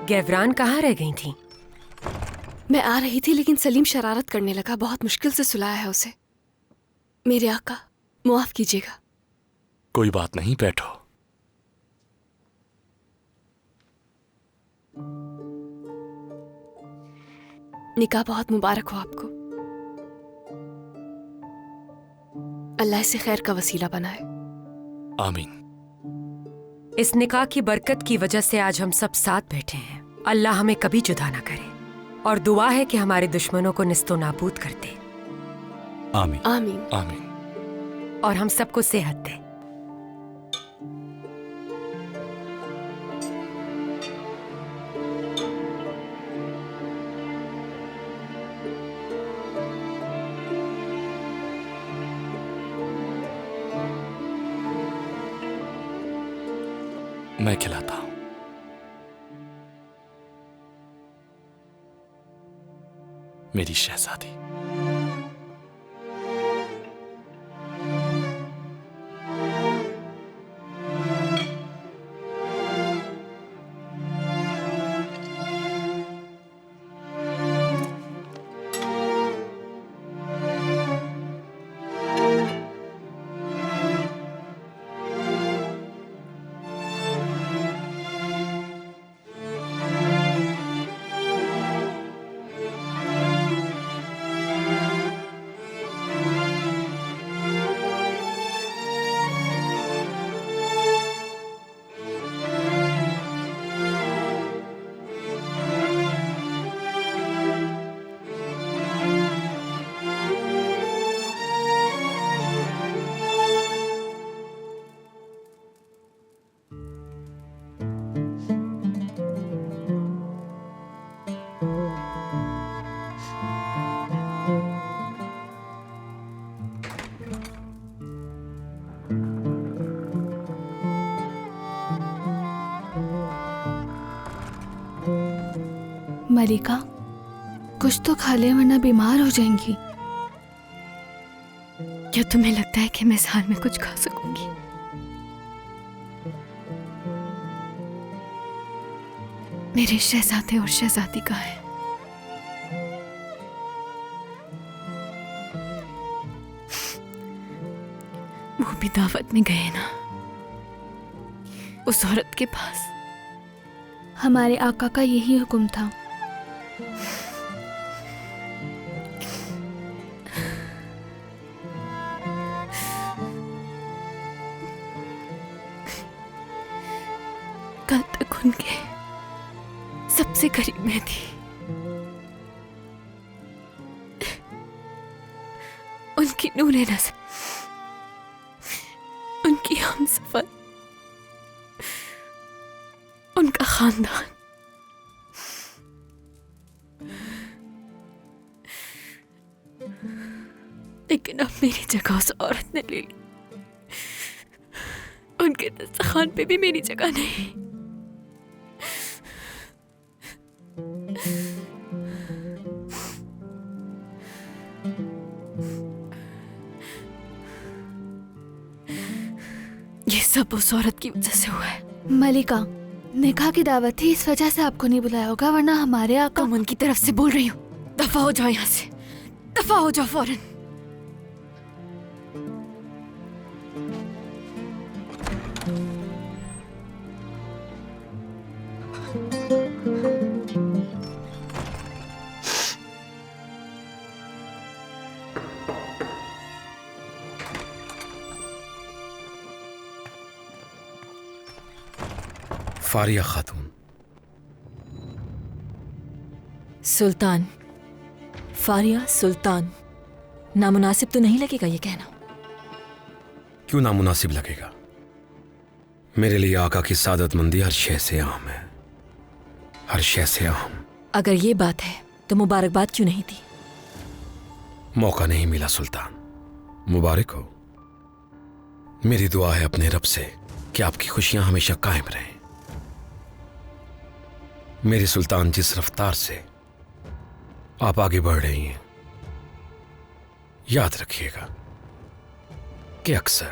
गैवरान कहाँ रह गई थी? मैं आ रही थी लेकिन सलीम शरारत करने लगा। बहुत मुश्किल से सुलाया है उसे। मेरे आका, मुआफ कीजिएगा। कोई बात नहीं, बैठो। निकाह बहुत मुबारक हो आपको। अल्लाह इसे खैर का वसीला बनाए। आमीन। इस निकाह की बरकत की वजह से आज हम सब साथ बैठे हैं। अल्लाह हमें कभी जुदा ना करे, और दुआ है कि हमारे दुश्मनों को निस्तो नाबूद कर दे। आमीन आमीन आमीन। और हम सबको सेहत दे। मैं खिलाता हूं। मेरी शहजादी। मलिका, कुछ तो खा ले वरना बीमार हो जाएंगी। क्या तुम्हें लगता है कि मैं इस हाल में कुछ खा सकूंगी? मेरे शहजादे और शहजादी कहाँ हैं? वो भी दावत में गए ना, उस औरत के पास। हमारे आका का यही हुक्म था। कल तक उनके सबसे करीब मैं थी। उनकी नूरे नज़र, उनकी हमसफर, उनका खानदान। लेकिन अब मेरी जगह उस औरत ने ले ली। उनके दस्तरखान पे भी मेरी जगह नहीं। ये सब उस औरत की वजह से हुआ है। मलिका, निकाह की दावत थी, इस वजह से आपको नहीं बुलाया होगा, वरना हमारे आका। तुम उनकी तरफ से बोल रही हो? दफा हो जाओ यहाँ से, दफा हो जाओ फौरन। फारिया खातून। सुल्तान, फारिया सुल्तान, नामुनासिब तो नहीं लगेगा ये कहना? क्यों नामुनासिब लगेगा? मेरे लिए आका की सादतमंदी हर शय से अहम है, हर शय से अहम। अगर ये बात है तो मुबारकबाद क्यों नहीं दी? मौका नहीं मिला सुल्तान। मुबारक हो। मेरी दुआ है अपने रब से कि आपकी खुशियां हमेशा कायम रहें। मेरी सुल्तान, जिस रफ्तार से आप आगे बढ़ रही हैं, याद रखिएगा कि अक्सर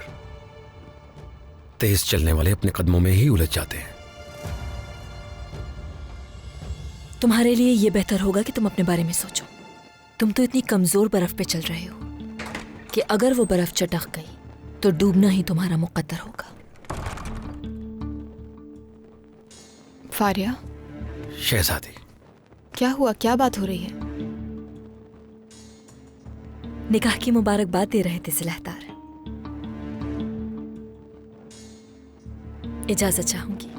तेज चलने वाले अपने कदमों में ही उलझ जाते हैं। तुम्हारे लिए यह बेहतर होगा कि तुम अपने बारे में सोचो। तुम तो इतनी कमजोर बर्फ पे चल रहे हो कि अगर वो बर्फ चटक गई तो डूबना ही तुम्हारा मुकद्दर होगा। फारिया, शहजादी, क्या हुआ? क्या बात हो रही है? निकाह की मुबारकबाद दे रहे थे सिलहदार। इजाजत चाहूंगी।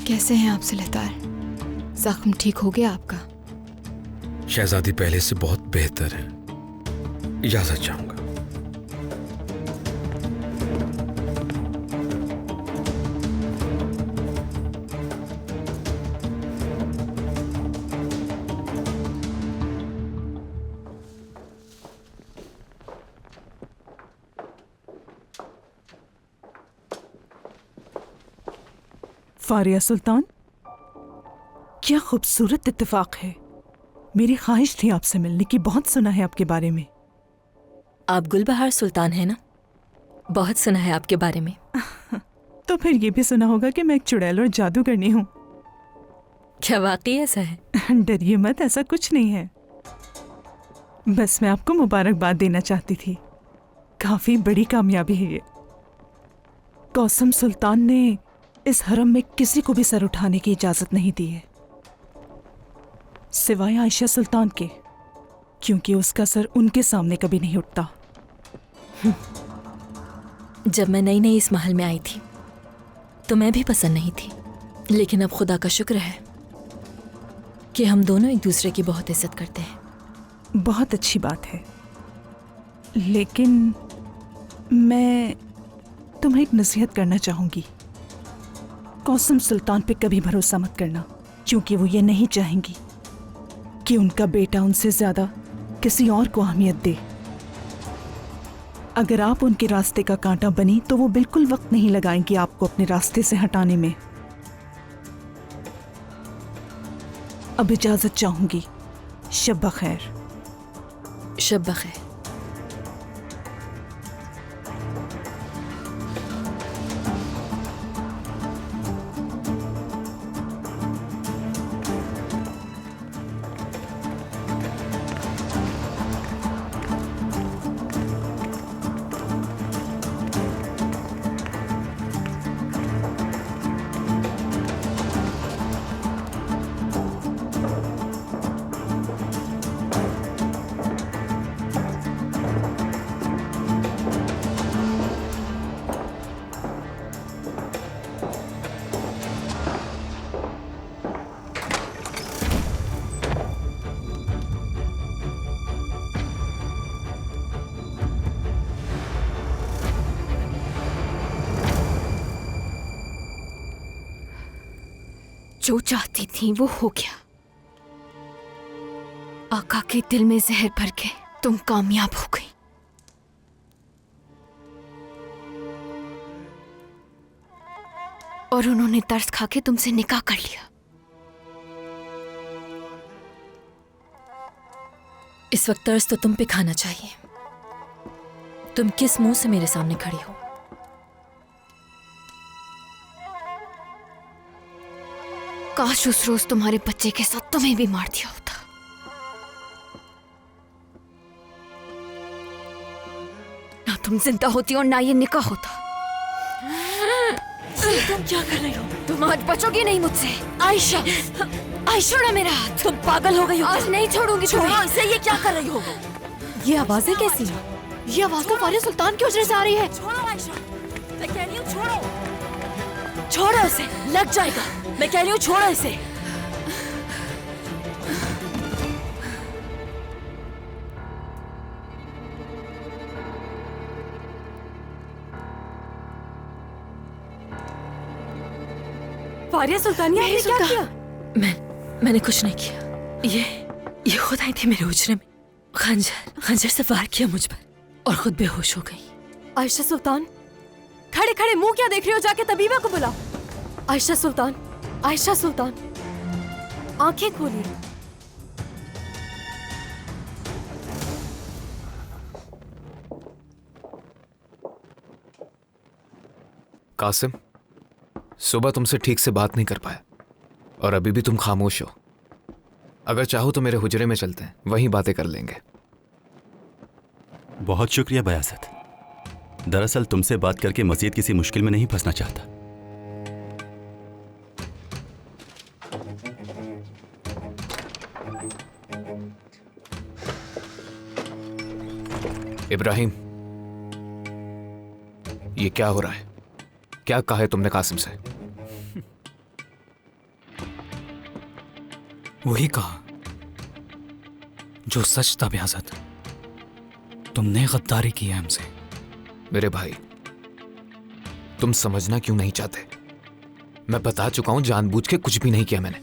कैसे हैं आप सिलहदार? जख्म ठीक हो गया आपका? शहजादी पहले से बहुत बेहतर है। इजाजत चाहूंगा। फारिया सुल्तान, क्या खूबसूरत इत्तेफाक है। मेरी ख्वाहिश थी आपसे मिलने की, बहुत सुना है आपके बारे में। आप गुलबहार सुल्तान है ना? बहुत सुना है आपके बारे में। तो फिर ये भी सुना होगा कि मैं एक चुड़ैल और जादूगरनी हूँ। क्या वाकई ऐसा है? डरिए मत, ऐसा कुछ नहीं है। बस मैं आपको मुबारकबाद देना चाहती थी। काफी बड़ी कामयाबी है ये। कौसम सुल्तान ने इस हरम में किसी को भी सर उठाने की इजाजत नहीं दी है, सिवाय आयशा सुल्तान के, क्योंकि उसका सर उनके सामने कभी नहीं उठता। जब मैं नई नई इस महल में आई थी तो मैं भी पसंद नहीं थी, लेकिन अब खुदा का शुक्र है कि हम दोनों एक दूसरे की बहुत इज्जत करते हैं। बहुत अच्छी बात है, लेकिन मैं तुम्हें एक नसीहत करना चाहूंगी। कौसम सुल्तान पे कभी भरोसा मत करना, क्योंकि वो ये नहीं चाहेंगी कि उनका बेटा उनसे ज्यादा किसी और को अहमियत दे। अगर आप उनके रास्ते का कांटा बनी तो वो बिल्कुल वक्त नहीं लगाएंगी आपको अपने रास्ते से हटाने में। अब इजाजत चाहूंगी। शब बखैर। शब बखैर। जो चाहती थी वो हो गया। आका के दिल में जहर भर के तुम कामयाब हो गई। और उन्होंने तरस खा के तुमसे निकाह कर लिया। इस वक्त तरस तो तुम पे खाना चाहिए। तुम किस मुंह से मेरे सामने खड़ी हो? काश उस रोज तुम्हारे बच्चे के साथ तुम्हें भी मार दिया होता। ना तुम जिंदा होती और ना ये निकाह होता। तुम क्या कर रही हो? तुम आज बचोगी नहीं मुझसे। आयशा, आयशा छोड़ो मेरा हाथ। तुम पागल हो गई हो? आज नहीं छोड़ूंगी तुम्हें। इसे ये क्या कर रही हो? ये आवाजें कैसी हैं? ये आवाज तो फारिया सुल्तान की उजरे से आ रही है। छोड़ो आयशा, मैं कह रही हूँ छोड़ो। छोड़ो इसे, लग जाएगा। मैं कह रही हूँ छोड़ो इसे। फारिया सुल्तानिया, आपने क्या किया? मैंने कुछ नहीं किया। ये खुद आई थी मेरे उजरे में। खंजर से वार किया मुझ पर और खुद बेहोश हो गई। आयशा सुल्तान, खड़े खड़े मुंह क्या देख रही हो? जाके तबीबा को बुलाओ। आयशा सुल्तान, आयशा सुल्तान, आंखें खोलिए। कासिम, सुबह तुमसे ठीक से बात नहीं कर पाया और अभी भी तुम खामोश हो। अगर चाहो तो मेरे हुजरे में चलते हैं, वहीं बातें कर लेंगे। बहुत शुक्रिया बयासत। दरअसल तुमसे बात करके मजीद किसी मुश्किल में नहीं फंसना चाहता। इब्राहिम, ये क्या हो रहा है? क्या कहा है तुमने कासिम से? वही कहा जो सच था बयासत। तुमने गद्दारी की है हमसे। मेरे भाई, तुम समझना क्यों नहीं चाहते? मैं बता चुका हूं, जानबूझ के कुछ भी नहीं किया मैंने।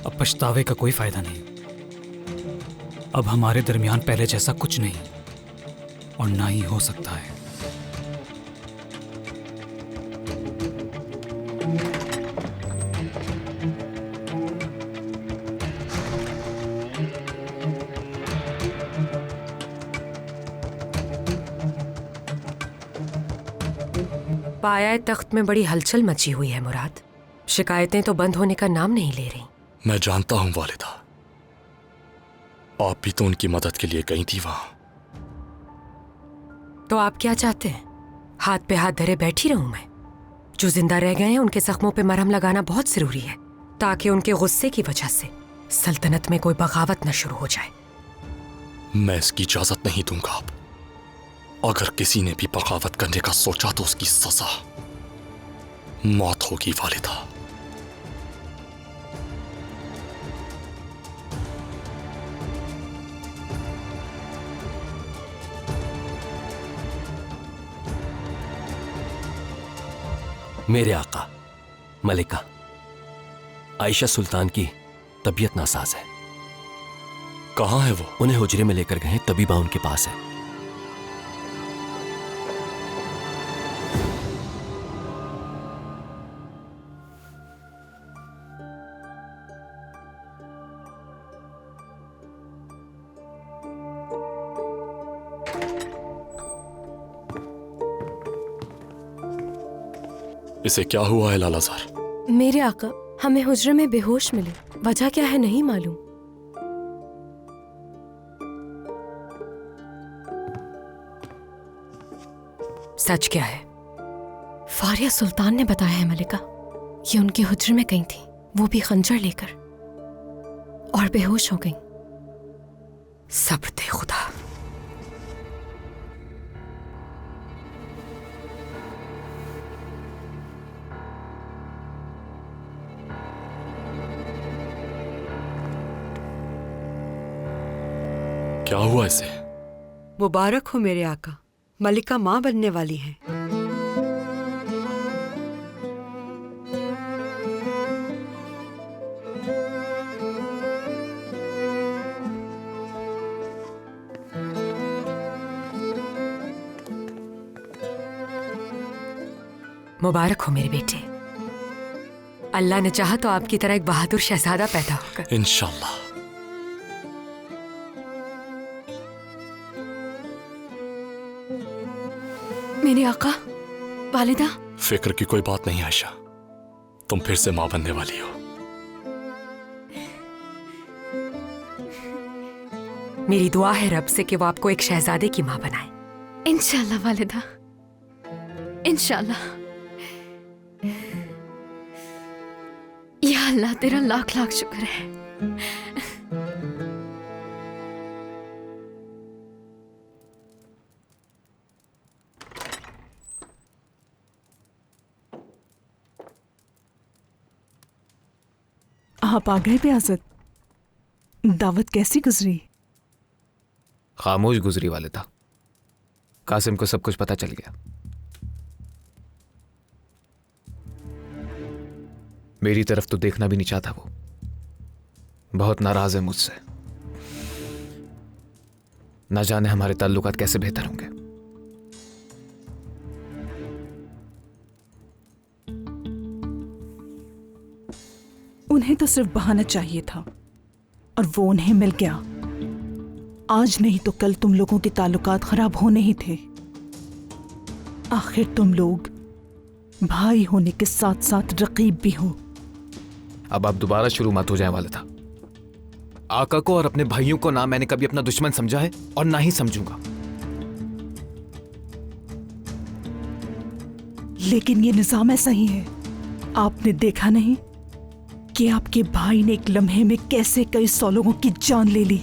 अब पछतावे का कोई फायदा नहीं। अब हमारे दरमियान पहले जैसा कुछ नहीं और ना ही हो सकता है। पाया तख्त में बड़ी हलचल मची हुई है मुराद। शिकायतें तो बंद होने का नाम नहीं ले रही। मैं जानता हूं वालिदा, आप भी तो उनकी मदद के लिए गई थी वहां। तो आप क्या चाहते हैं? हाथ पे हाथ धरे बैठी रहूं मैं? जो जिंदा रह गए हैं उनके जख्मों पे मरहम लगाना बहुत जरूरी है, ताकि उनके गुस्से की वजह से सल्तनत में कोई बगावत न शुरू हो जाए। मैं इसकी इजाजत नहीं दूंगा। आप अगर किसी ने भी बगावत करने का सोचा तो उसकी सजा मौत होगी वालिदा। मेरे आका मलिका, आयशा सुल्तान की तबीयत नासाज है। कहाँ है वो? उन्हें हुजरे में लेकर गए, तबीबा उनके पास है। इसे क्या हुआ है लालाजार? मेरे आका, हमें हुजरे में बेहोश मिले। वजह क्या है नहीं मालूम। सच क्या है? फारिया सुल्तान ने बताया है मलिका, ये उनके हुजरे में गई थी, वो भी खंजर लेकर, और बेहोश हो गई। सब थे खुदा। क्या हुआ इसे? मुबारक हो मेरे आका, मलिका माँ बनने वाली है। मुबारक हो मेरे बेटे। अल्लाह ने चाहा तो आपकी तरह एक बहादुर शहजादा पैदा होगा। इंशाल्लाह। मेरे आका, वालिदा। फिक्र की कोई बात नहीं आयशा, तुम फिर से माँ बनने वाली हो। मेरी दुआ है रब से कि वो आपको एक शहजादे की माँ बनाए। इंशाल्लाह वालिदा, इंशाल्लाह। या अल्लाह, तेरा लाख लाख शुक्र है। आप आ गए बेअज़त। दावत कैसी गुजरी? खामोश गुजरी वालिदा। कासिम को सब कुछ पता चल गया। मेरी तरफ तो देखना भी नहीं चाहता वो। बहुत नाराज है मुझसे। ना जाने हमारे ताल्लुकात कैसे बेहतर होंगे। उन्हें तो सिर्फ बहाना चाहिए था और वो उन्हें मिल गया। आज नहीं तो कल तुम लोगों के ताल्लुकात खराब होने ही थे। आखिर तुम लोग भाई होने के साथ साथ रकीब भी हो। अब आप दोबारा शुरू मत हो जाए वाले था। आका को और अपने भाइयों को ना मैंने कभी अपना दुश्मन समझा है और ना ही समझूंगा। लेकिन ये निजाम ऐसा ही है। आपने देखा नहीं कि आपके भाई ने एक लम्हे में कैसे कई 100 लोगों की जान ले ली।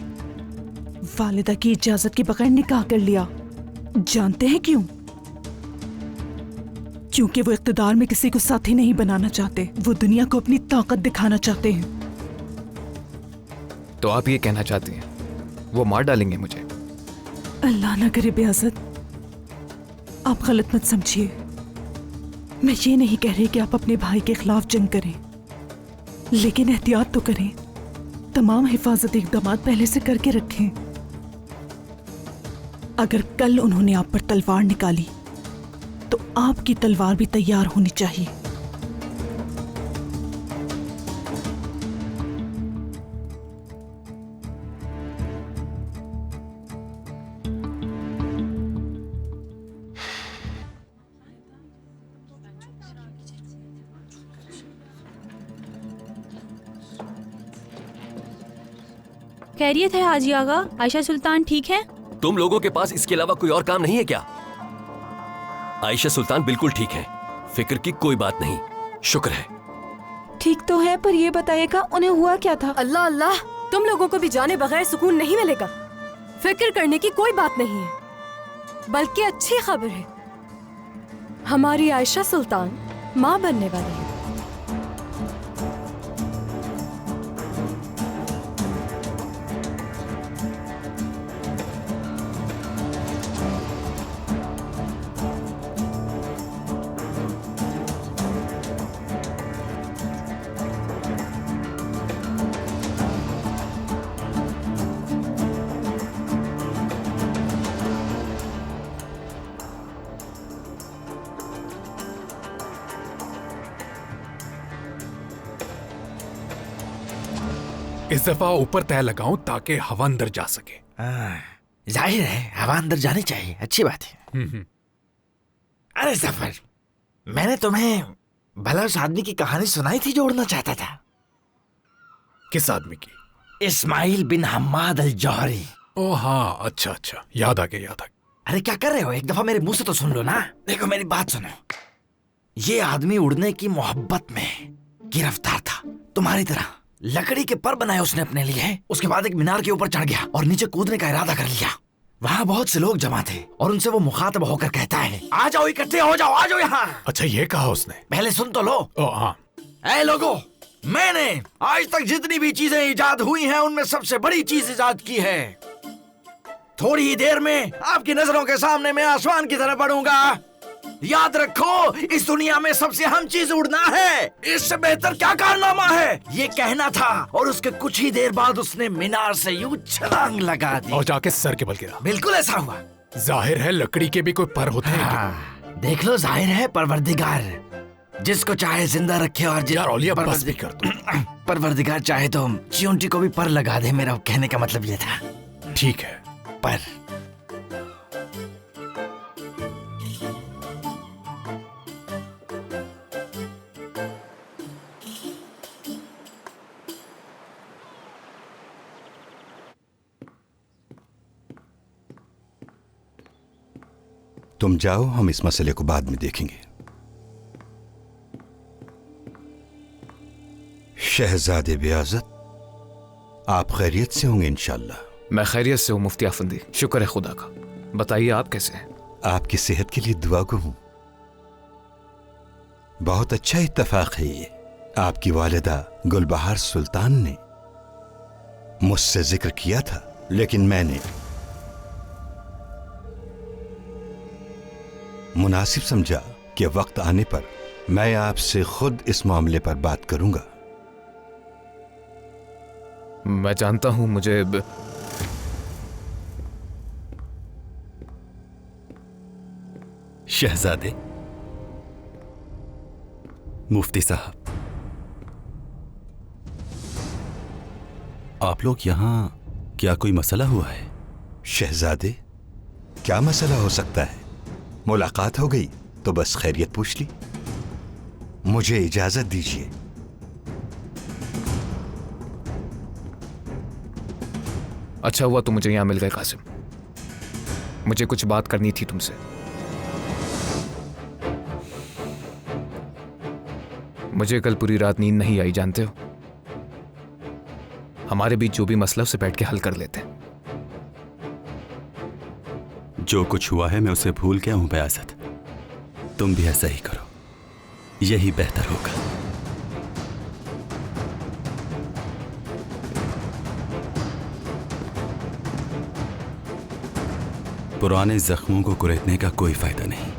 वालिदा की इजाजत के बगैर निकाह कर लिया। जानते हैं क्यों? क्योंकि वो इख्तिदार में किसी को साथी नहीं बनाना चाहते। वो दुनिया को अपनी ताकत दिखाना चाहते हैं। तो आप ये कहना चाहती हैं वो मार डालेंगे मुझे? अल्लाह ना करे बेअज़त, आप गलत मत समझिए। मैं ये नहीं कह रही कि आप अपने भाई के खिलाफ जंग करें, लेकिन एहतियात तो करें। तमाम हिफाजती इक़दाम पहले से करके रखें। अगर कल उन्होंने आप पर तलवार निकाली तो आपकी तलवार भी तैयार होनी चाहिए। खैरियत है हाजी आगा? आयशा सुल्तान ठीक है? तुम लोगों के पास इसके अलावा कोई और काम नहीं है क्या? आयशा सुल्तान बिल्कुल ठीक है, फिक्र की कोई बात नहीं। शुक्र है। ठीक तो है, पर ये बताइएगा उन्हें हुआ क्या था? अल्लाह अल्लाह, तुम लोगों को भी जाने बगैर सुकून नहीं मिलेगा। फिक्र करने की कोई बात नहीं है, बल्कि अच्छी खबर है। हमारी आयशा सुल्तान माँ बनने वाली है। इस दफा ऊपर तय लगाऊं ताकि हवा अंदर जा सके। जाहिर है हवा अंदर जानी चाहिए, अच्छी बात है। अरे सफर, मैंने तुम्हें भला उस आदमी की कहानी सुनाई थी जो उड़ना चाहता था। किस आदमी की? इस्माइल बिन हम्माद अल जौहरी। ओ हाँ, अच्छा अच्छा, याद आ गया। अरे क्या कर रहे हो, एक दफा मेरे मुंह से तो सुन लो ना। देखो मेरी बात सुनो, ये आदमी उड़ने की मोहब्बत में गिरफ्तार था, तुम्हारी तरह। लकड़ी के पर बनाए उसने अपने लिए। उसके बाद एक मीनार के ऊपर चढ़ गया और नीचे कूदने का इरादा कर लिया। वहाँ बहुत से लोग जमा थे और उनसे वो मुखातब होकर कहता है, आ जाओ, इकट्ठे हो जाओ, आ जाओ यहाँ। अच्छा, ये कहा उसने? पहले सुन तो लो। हाँ। ऐ लोगों, मैंने आज तक जितनी भी चीजें इजाद हुई हैं उनमें सबसे बड़ी चीज इजाद की है। थोड़ी ही देर में आपकी नजरों के सामने मैं आसमान की तरफ बढ़ूंगा। याद रखो, इस दुनिया में सबसे अहम चीज उड़ना है। इससे बेहतर क्या कारनामा है, ये कहना था। और उसके कुछ ही देर बाद उसने मीनार से यूं छलांग लगा दी और जाके सर के बल गिरा। बिल्कुल ऐसा हुआ। जाहिर है लकड़ी के भी कोई पर होते हैं। देख लो, जाहिर है परवरदिगार जिसको चाहे जिंदा रखे और यार औलिया बस भी कर दो। परवरदिगार चाहे तो चींटी को भी पर लगा दे। मेरा कहने का मतलब ये था। ठीक है, पर तुम जाओ, हम इस मसले को बाद में देखेंगे। शहजादे बियाज़त, आप खैरियत से होंगे इंशाल्लाह। मैं खैरियत से हूँ मुफ्ती अफंदी, शुक्र है खुदा का। बताइए आप कैसे हैं? आपकी सेहत के लिए दुआ को हूं। बहुत अच्छा इत्तेफाक है ये। आपकी वालिदा गुलबहार सुल्तान ने मुझसे जिक्र किया था, लेकिन मैंने मुनासिब समझा कि वक्त आने पर मैं आपसे खुद इस मामले पर बात करूंगा। मैं जानता हूं मुझे शहजादे, मुफ्ती साहब, आप लोग यहां क्या कोई मसला हुआ है? शहजादे, क्या मसला हो सकता है? मुलाकात हो गई तो बस खैरियत पूछ ली। मुझे इजाजत दीजिए। अच्छा हुआ तुम मुझे यहां मिल गए कासिम। मुझे कुछ बात करनी थी तुमसे। मुझे कल पूरी रात नींद नहीं आई, जानते हो। हमारे बीच जो भी मसला उसे बैठ के हल कर लेते हैं। जो कुछ हुआ है मैं उसे भूल गया हूं बयाज़त। तुम भी ऐसा ही करो, यही बेहतर होगा। पुराने जख्मों को कुरेदने का कोई फायदा नहीं।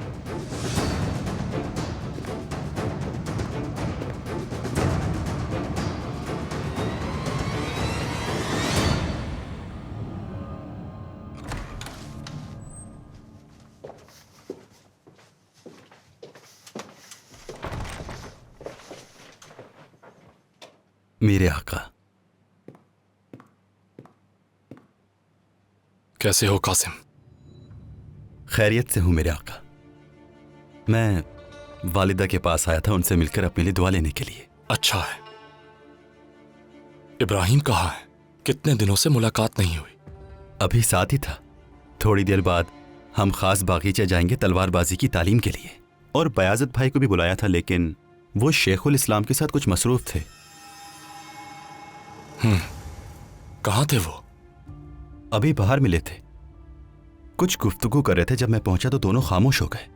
मेरे आका। कैसे हो कासिम? खैरियत से हूं मेरे आका। मैं वालिदा के पास आया था उनसे मिलकर अपने लिए दुआ लेने के लिए। अच्छा है। इब्राहिम कहाँ है? कितने दिनों से मुलाकात नहीं हुई। अभी साथ ही था। थोड़ी देर बाद हम खास बागीचे जाएंगे तलवारबाजी की तालीम के लिए। और बयाज़त भाई को भी बुलाया था, लेकिन वो शेखुल इस्लाम के साथ कुछ मसरूफ थे। कहाँ थे वो? अभी बाहर मिले थे, कुछ गुफ्तगू कर रहे थे। जब मैं पहुंचा तो दोनों खामोश हो गए।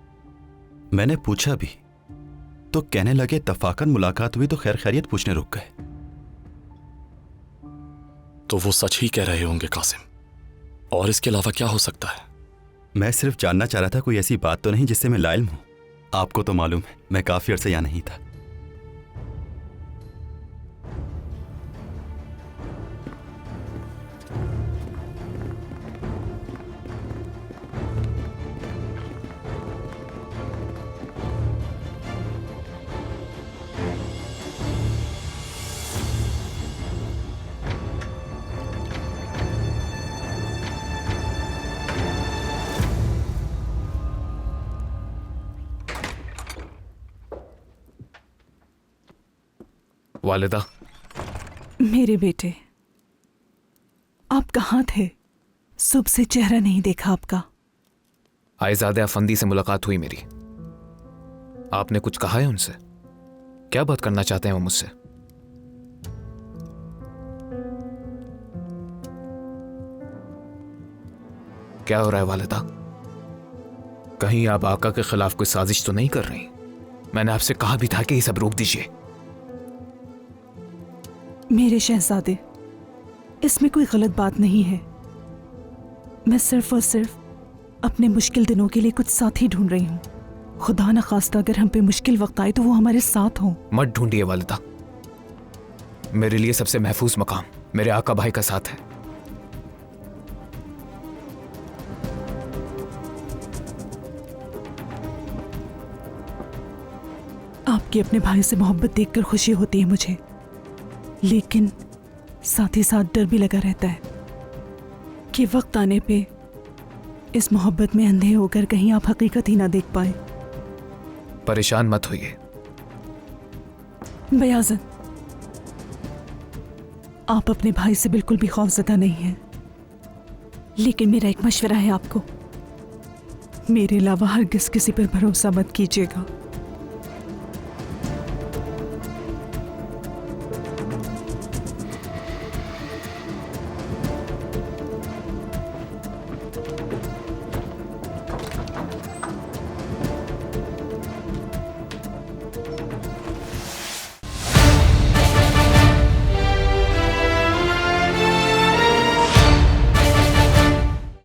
मैंने पूछा भी तो कहने लगे तफाकन मुलाकात हुई तो खैर खैरियत पूछने रुक गए। तो वो सच ही कह रहे होंगे कासिम, और इसके अलावा क्या हो सकता है? मैं सिर्फ जानना चाह रहा था कोई ऐसी बात तो नहीं जिससे मैं लाइल्म हूं। आपको तो मालूम है मैं काफी अरसे यहां नहीं था। वालिदा, मेरे बेटे, आप कहाँ थे? सुबह से चेहरा नहीं देखा आपका। आयजादे अफंदी से मुलाकात हुई मेरी। आपने कुछ कहा है उनसे? क्या बात करना चाहते हैं वो मुझसे? क्या हो रहा है वालिदा? कहीं आप आका के खिलाफ कोई साजिश तो नहीं कर रही? मैंने आपसे कहा भी था कि ये सब रोक दीजिए। मेरे शहजादे, इसमें कोई गलत बात नहीं है। मैं सिर्फ और सिर्फ अपने मुश्किल दिनों के लिए कुछ साथी ढूंढ रही हूँ। खुदा न खास्ता अगर हम पे मुश्किल वक्त आए तो वो हमारे साथ हों। मत ढूंढिए वालिदा। मेरे लिए सबसे महफूज मकाम मेरे आका भाई का साथ है। आपकी अपने भाई से मोहब्बत देखकर खुशी होती है मुझे, लेकिन साथ ही साथ डर भी लगा रहता है कि वक्त आने पे इस मोहब्बत में अंधे होकर कहीं आप हकीकत ही ना देख पाए। परेशान मत होइए बयाज़त, आप अपने भाई से बिल्कुल भी खौफज़दा नहीं हैं, लेकिन मेरा एक मशवरा है आपको। मेरे अलावा हरगिज़ किसी पर भरोसा मत कीजिएगा।